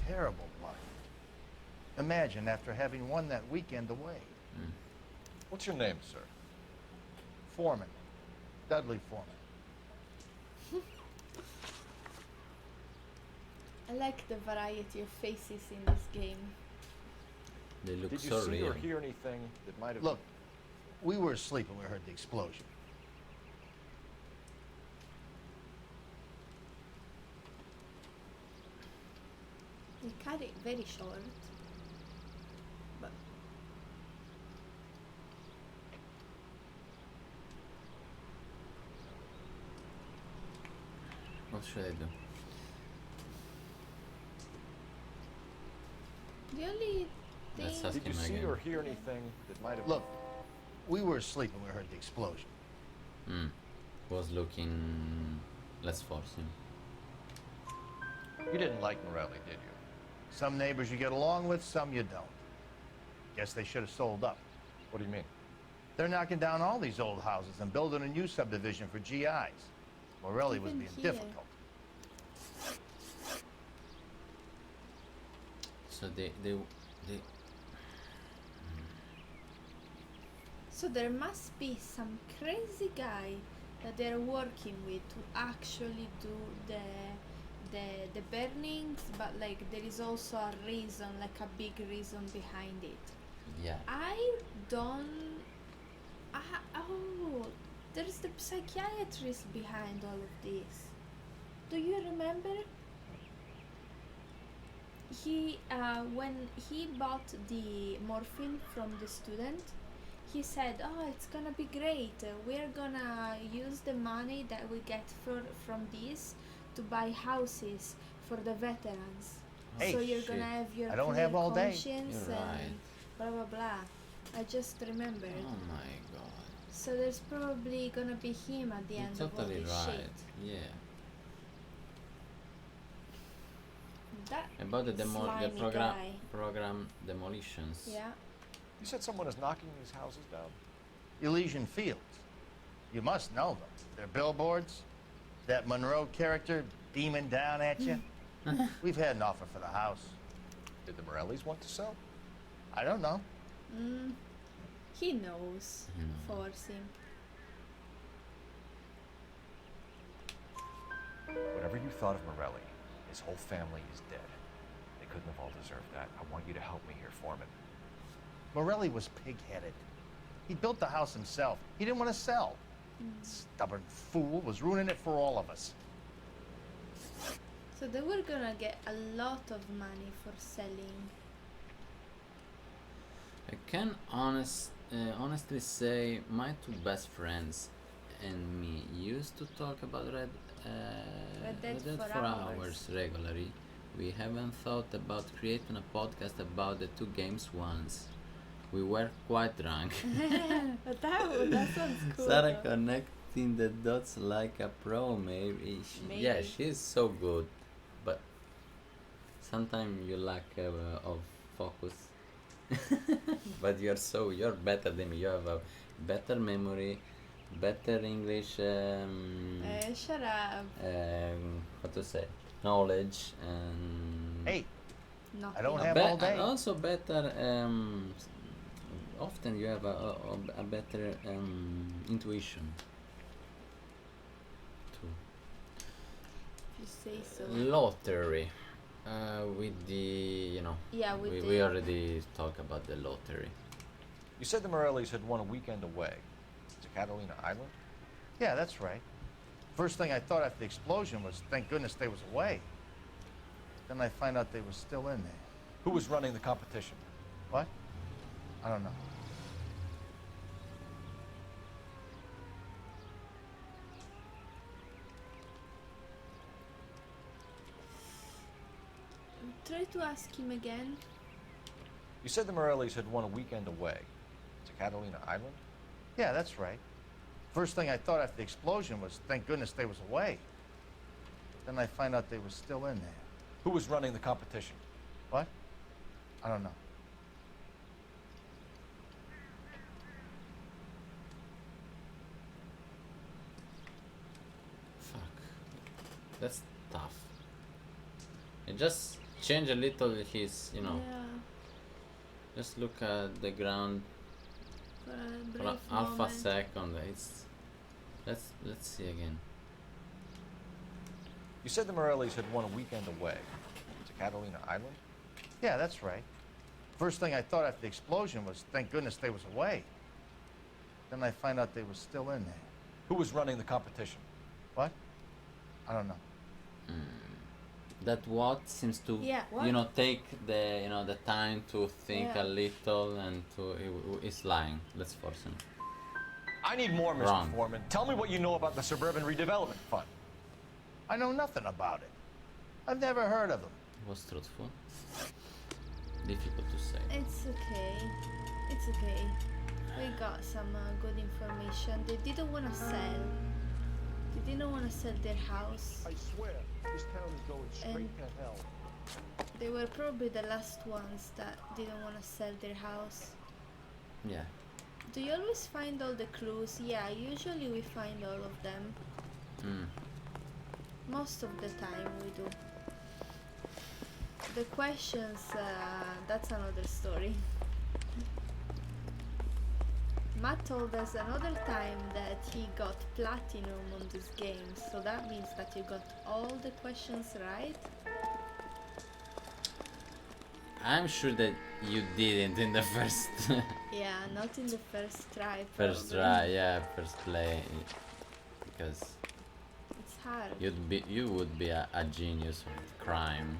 Terrible luck. Imagine after having won that weekend away. What's your name, sir? Foreman. Dudley Foreman. I like the variety of faces in this game. They look Did you so see real. or hear anything that might have... Look, we were asleep when we heard the explosion. They cut it very short. But What should I do? the only Let's thing... ask Did you him see again. or hear anything that might have... Look, we were asleep when we heard the explosion. Was looking... Let's force him. You didn't like Morelli, did you? Some neighbors you get along with, some you don't. Guess they should have sold up. What do you mean? They're knocking down all these old houses and building a new subdivision for GIs. Morelli was Even being here. difficult. So they So there must be some crazy guy that they're working with to actually do the the burnings, but like there is also a reason, like a big reason behind it. Yeah. Oh, there's the psychiatrist behind all of this. Do you remember? When he bought the morphine from the student, he said, "Oh, it's gonna be great. We're gonna use the money that we get from this to buy houses for the veterans. Hey, so you're shit. gonna have your I don't clear have all day." conscience You're and right. blah blah blah." I just remembered. Oh my god. So there's probably gonna be him at the You're end of all totally this right. shit. Yeah. That About the slimy guy. program demolitions. Yeah. You said someone is knocking these houses down? Elysian Fields. You must know them. They're billboards. That Monroe character beaming down at you. We've had an offer for the house. Did the Morellis want to sell? I don't know. He knows. Force him. Whatever you thought of Morelli, his whole family is dead. They couldn't have all deserved that. I want you to help me here, Foreman. Morelli was pig-headed. He built the house himself. He didn't want to sell. Stubborn fool was ruining it for all of us. So they were gonna get a lot of money for selling. I can honestly say my two best friends and me used to talk about Red Dead for hours regularly. We haven't thought about creating a podcast about the two games once. We were quite drunk. But that sounds cool. Sarah connecting the dots like a pro, maybe. Yeah, she's so good, but sometimes you lack of focus. But you're better than me. You have a better memory, better English. Shut up. What to say? Knowledge and. Hey, Nothing. I don't have all day. And also better. Often you have a better intuition. Too. If you say so. Lottery. With the, Yeah, with we already talked about the lottery. You said the Morellis had won a weekend away to Catalina Island? Yeah, that's right. First thing I thought after the explosion was, thank goodness they was away. Then I find out they was still in there. Who was running the competition? What? I don't know. Try to ask him again. You said the Morellis had won a weekend away to Catalina Island? Yeah, that's right. First thing I thought after the explosion was, thank goodness they was away. Then I find out they was still in there. Who was running the competition? What? I don't know. Fuck. That's tough. And just change a little his, Yeah. Just look at the ground For a for brief half a moment. second. Let's see again. You said the Morellis had won a weekend away to Catalina Island? Yeah, that's right. First thing I thought after the explosion was, thank goodness they was away. Then I find out they was still in there. Who was running the competition? What? I don't know. That what seems to Yeah, what? take the the time to think Yeah. a little and to it's lying. Let's force him. I need more, Mr. Wrong. Foreman. Tell me what you know about the Suburban Redevelopment Fund. I know nothing about it. I've never heard of them. Was truthful. Difficult to say. It's okay. It's okay. We got some good information. They didn't want to sell. They didn't want to sell their house. I swear, this town is going straight And- to hell. They were probably the last ones that didn't want to sell their house. Yeah. Do you always find all the clues? Yeah, usually we find all of them. Most of the time we do. The questions, that's another story. Matt told us another time that he got platinum on this game, so that means that you got all the questions right. I'm sure that you didn't in the first. Yeah, not in the first try. First Probably. try, yeah, first play, because it's hard. you would be a genius of crime.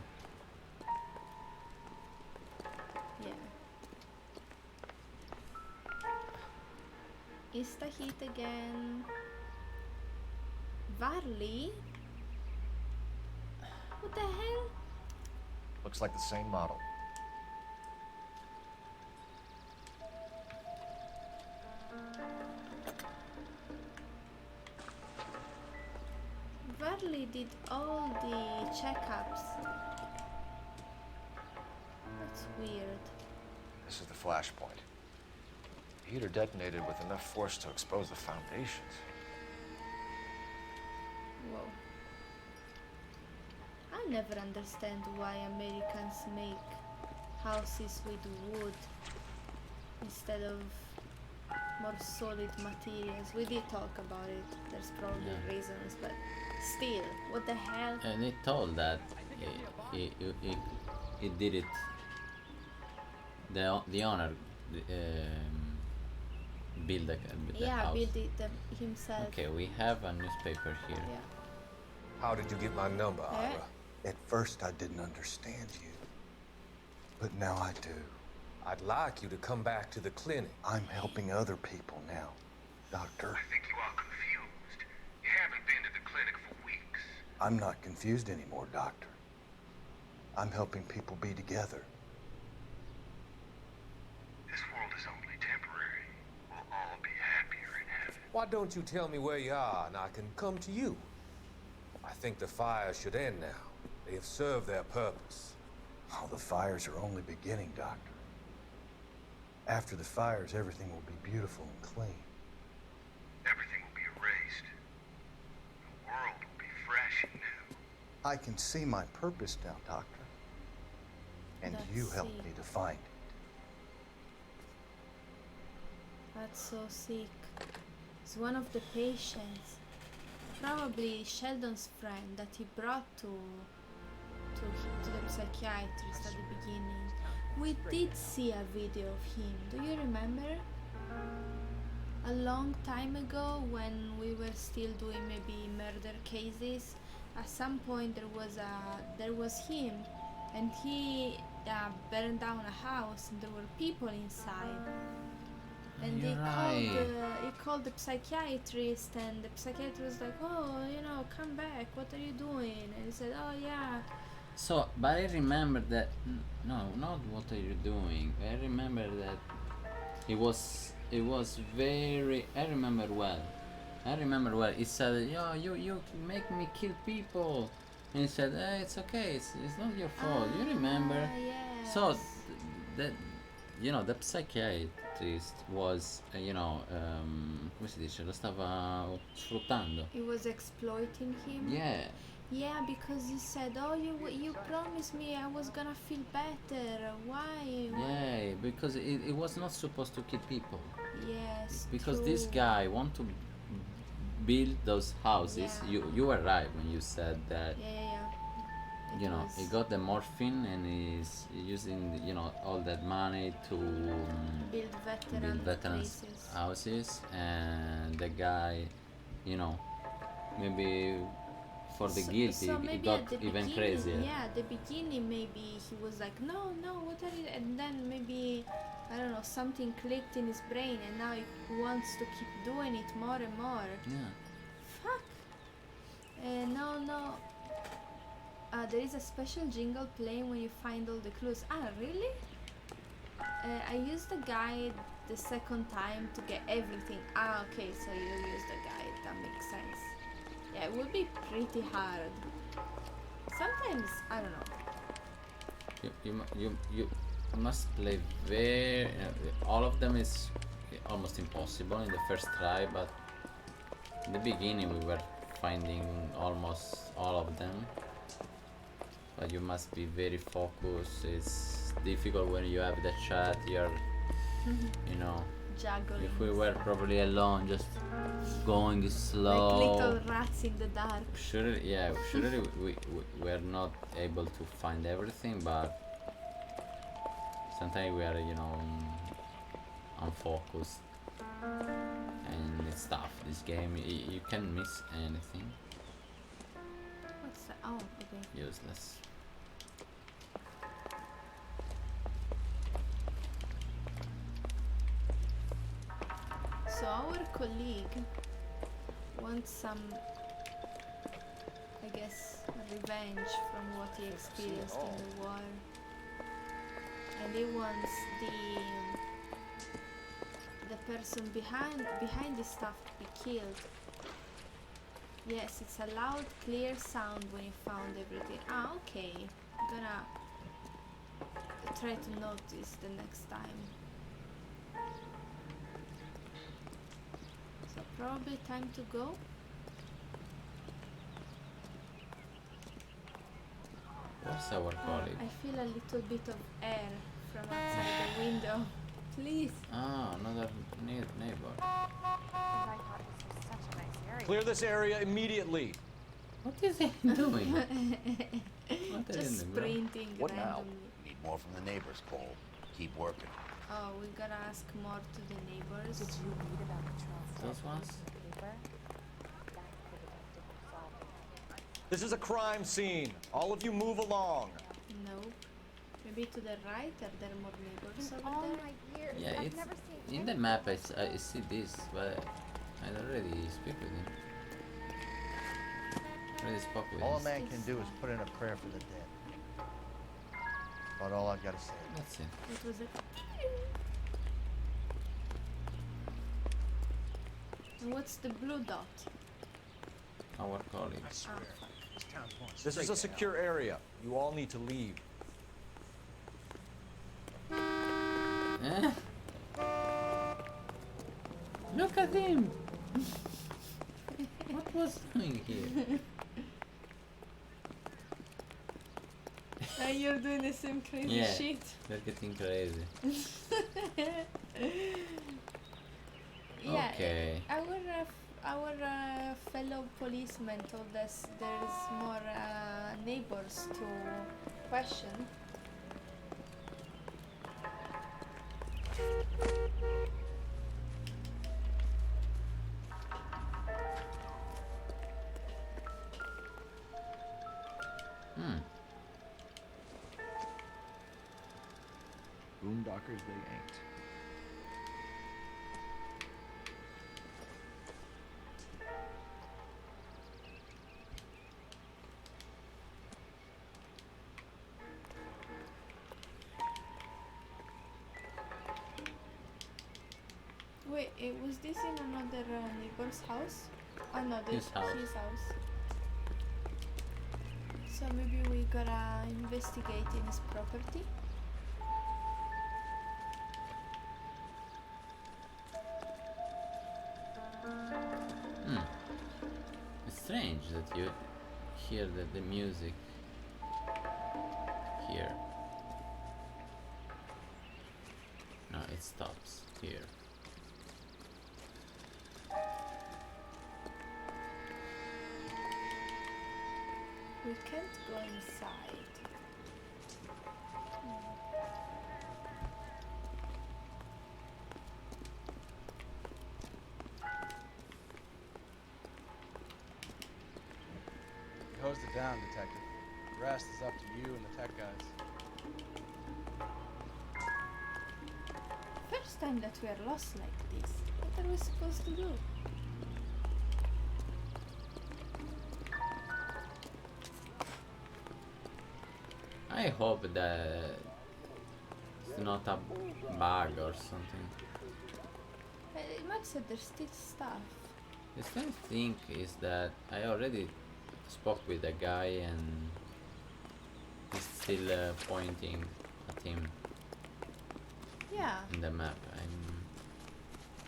Yeah. Insta hit again. Varley? What the hell? Looks like the same model. Varley did all the checkups. That's weird. This is the flashpoint. The heater detonated with enough force to expose the foundations. Whoa. I never understand why Americans make houses with wood instead of more solid materials. We did talk about it. There's probably reasons, but still, what the hell? And he told that he did it. The owner build the house. Build it himself. Okay, we have a newspaper here. Yeah. How did you get my number, Eh? Ira? At first, I didn't understand you. But now I do. I'd like you to come back to the clinic. I'm helping other people now, Doctor. I think you are confused. You haven't been to the clinic for weeks. I'm not confused anymore, Doctor. I'm helping people be together. This world is only temporary. We'll all be happier in heaven. Why don't you tell me where you are and I can come to you? I think the fire should end now. They have served their purpose. Oh, the fires are only beginning, Doctor. After the fires, everything will be beautiful and clean. Everything will be erased. The world will be fresh and new. I can see my purpose now, Doctor. And you helped me to find it. That's so sick. It's one of the patients. Probably Sheldon's friend that he brought to the psychiatrist at the beginning. We did see a video of him. Do you remember? A long time ago, when we were still doing maybe murder cases, at some point there was him, and he burned down a house, and there were people inside. And You're he called the psychiatrist, and the psychiatrist was like, "Oh, come back. What are you doing?" And he said, "Oh yeah." So, but I remember that. No, not what are you doing. I remember that it was very. I remember well. He said, "Yo, you make me kill people," and he said, "It's okay. It's not your fault." You remember? Yes. So, the psychiatrist was, come si dice, lo stava sfruttando. He was exploiting him. Yeah. Yeah, because he said, "Oh, you promised me I was gonna feel better. Why?" Yeah, because it was not supposed to kill people. Yes. Because true. this guy want to build those houses. Yeah. You were right when you said that. Yeah. He got the morphine and he's using all that money to build veterans places. houses, and the guy, maybe for the guilty, so he maybe got at the even beginning, crazier. Yeah, at the beginning maybe he was like, no, what are you? And then maybe, I don't know, something clicked in his brain, and now he wants to keep doing it more and more. Yeah. Fuck. No. There is a special jingle playing when you find all the clues. Really? I used the guide the second time to get everything. Okay, so you use the guide. That makes sense. Yeah, it would be pretty hard. Sometimes, I don't know. You must play very. All of them is almost impossible in the first try, but in the beginning we were finding almost all of them. But you must be very focused. It's difficult when you have the chat. You're, juggling. If we were probably alone, just going slow. Like little rats in the dark. Surely we were not able to find everything, but sometimes we are, you know, unfocused. And it's tough, this game. You can miss anything. What's that? Oh, okay. Useless. So our colleague wants some, I guess, revenge from what he experienced in the war. And he wants the person behind the stuff to be killed. Yes, it's a loud, clear sound when you found everything. Ah, okay. I'm gonna try to notice the next time. So probably time to go. What's our colleague? I feel a little bit of air from outside the window. Please. Ah, another neighbor. Clear this area immediately. What is he doing? Just sprinting What now? randomly. We need more from the neighbors, Cole. Keep working. Oh, we gotta ask more to the neighbors. Did you read about the trail Those ones? in the paper? That's the detective who solved it. This is a crime scene. All of you move along. Nope. Maybe to the right. Are there more neighbors over All there? my years, Yeah, I've it's never seen in the map. I see this, but I already speak with him. Already spoke with All a him. man can do is put in a prayer for the dead. About all I've got to say. That's it. It was it. And what's the blue dot? Our colleague. Ah, fuck. This is a secure area. You all need to leave. Eh? Look at him! What was doing here? You're doing the same crazy Yeah, shit. they're getting crazy. Yeah, Okay. our fellow policeman told us there's more neighbors to question. Boondockers they ain't. Wait, was this in another neighbor's house? Oh no, this His house. his house. So maybe we gotta investigate in his property. It's strange that you hear the music here. No, it stops here. We can't go inside. You hosed it down, Detective. The rest is up to you and the tech guys. First time that we are lost like this. What are we supposed to do? I hope that it's not a bug or something. Max said there's still stuff. The same thing is that I already spoke with a guy and he's still pointing at him Yeah, in the map.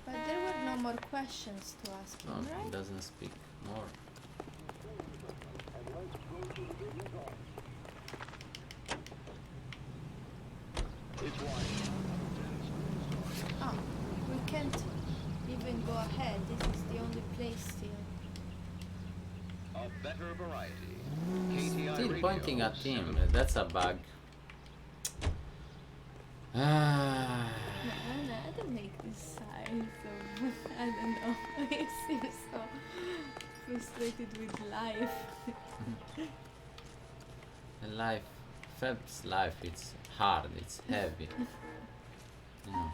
but there were no more questions to ask him, No, right? he doesn't speak more. Oh, we can't counter variety. KTI Still radio, pointing at him. 7. That's a bug. No, I don't make this sign, so I don't know. I seem so frustrated with life. Life, Phelps' life, it's hard, it's heavy. You know.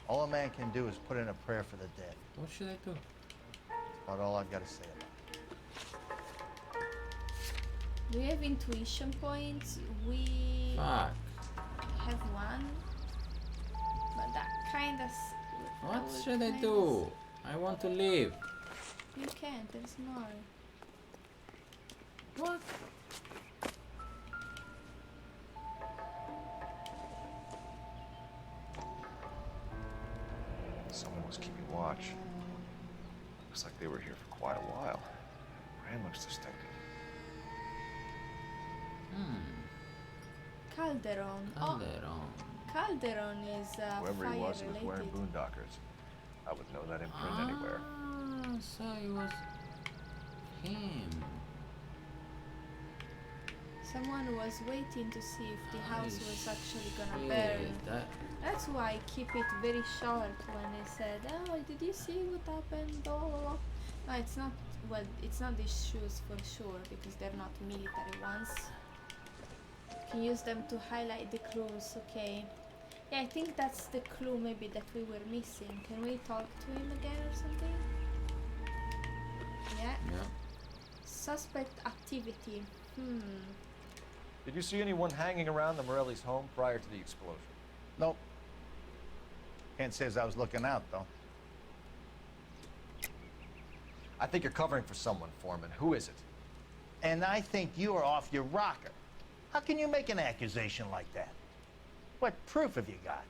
All a man can do is put in a prayer for the dead. What should I do? That's about all I've got to say about it. Do you have intuition points? We Fuck. have one, but that kind of. What should I do? I want to leave. You can't. There's more. What? Someone was keeping watch. Looks like they were here for quite a while. Brand looks distinctive. Calderon. Calderon. Calderon is Whoever fire he was related. wearing boondockers. I would know that imprint anywhere. Ah, so it was him. Someone was waiting to see if the house was actually gonna Yeah, burn. That's why I keep it very short when I said, "Oh, did you see what happened?" Blah, blah, blah. No, it's not. Well, it's not these shoes for sure because they're not military ones. You can use them to highlight the clues. Okay. Yeah, I think that's the clue maybe that we were missing. Can we talk to him again or something? Yeah. Yeah. Suspect activity. Did you see anyone hanging around the Morelli's home prior to the explosion? Nope. Can't say as I was looking out, though. I think you're covering for someone, Foreman. Who is it? And I think you are off your rocker. How can you make an accusation like that? What proof have you got?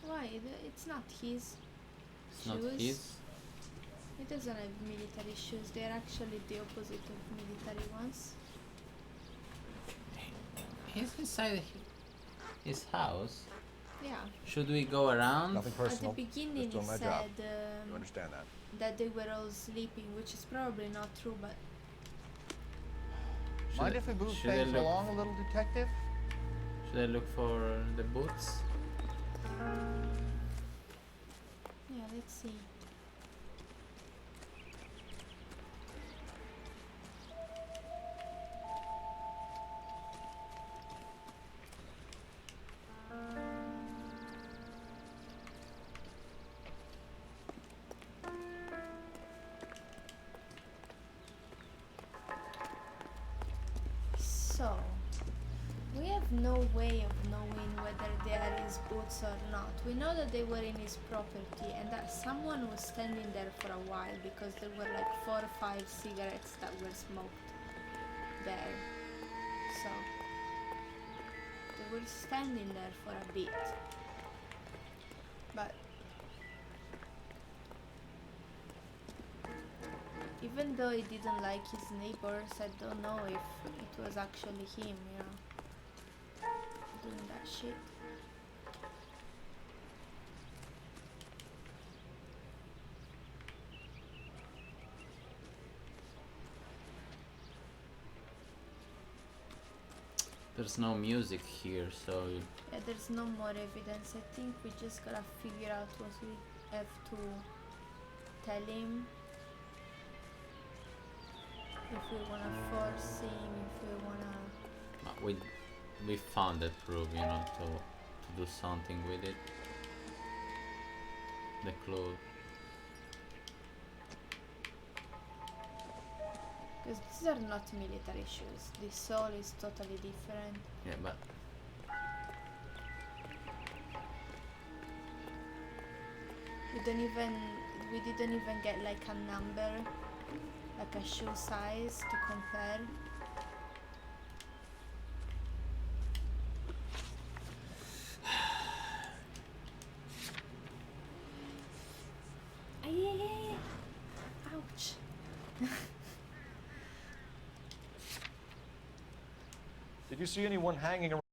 Why? It's not his It's shoes. not his. He doesn't have military shoes. They're actually the opposite of military ones. He's inside his house. Yeah. Should we go around? Nothing personal. At the beginning, Just doing he my said job. You understand that? that they were all sleeping, which is probably not true, but Mind if we move should I things look- along a little, detective? Should I look for the boots? yeah, let's see. So, we have no way of knowing whether they are his boots or not. We know that they were in his property and that someone was standing there for a while because there were like 4 or 5 cigarettes that were smoked there. So, they were standing there for a bit. But even though he didn't like his neighbors, I don't know if it was actually him, you know, doing that shit. There's no music here, so Yeah, there's no more evidence. I think we just gotta figure out what we have to tell him. If we wanna force him, if we wanna... we found the proof, you know, to do something with it. The clue. Because these are not military shoes. The sole is totally different. Yeah, but We didn't even get like a number, like a shoe size to compare. Ay. Ouch. Did you see anyone hanging around?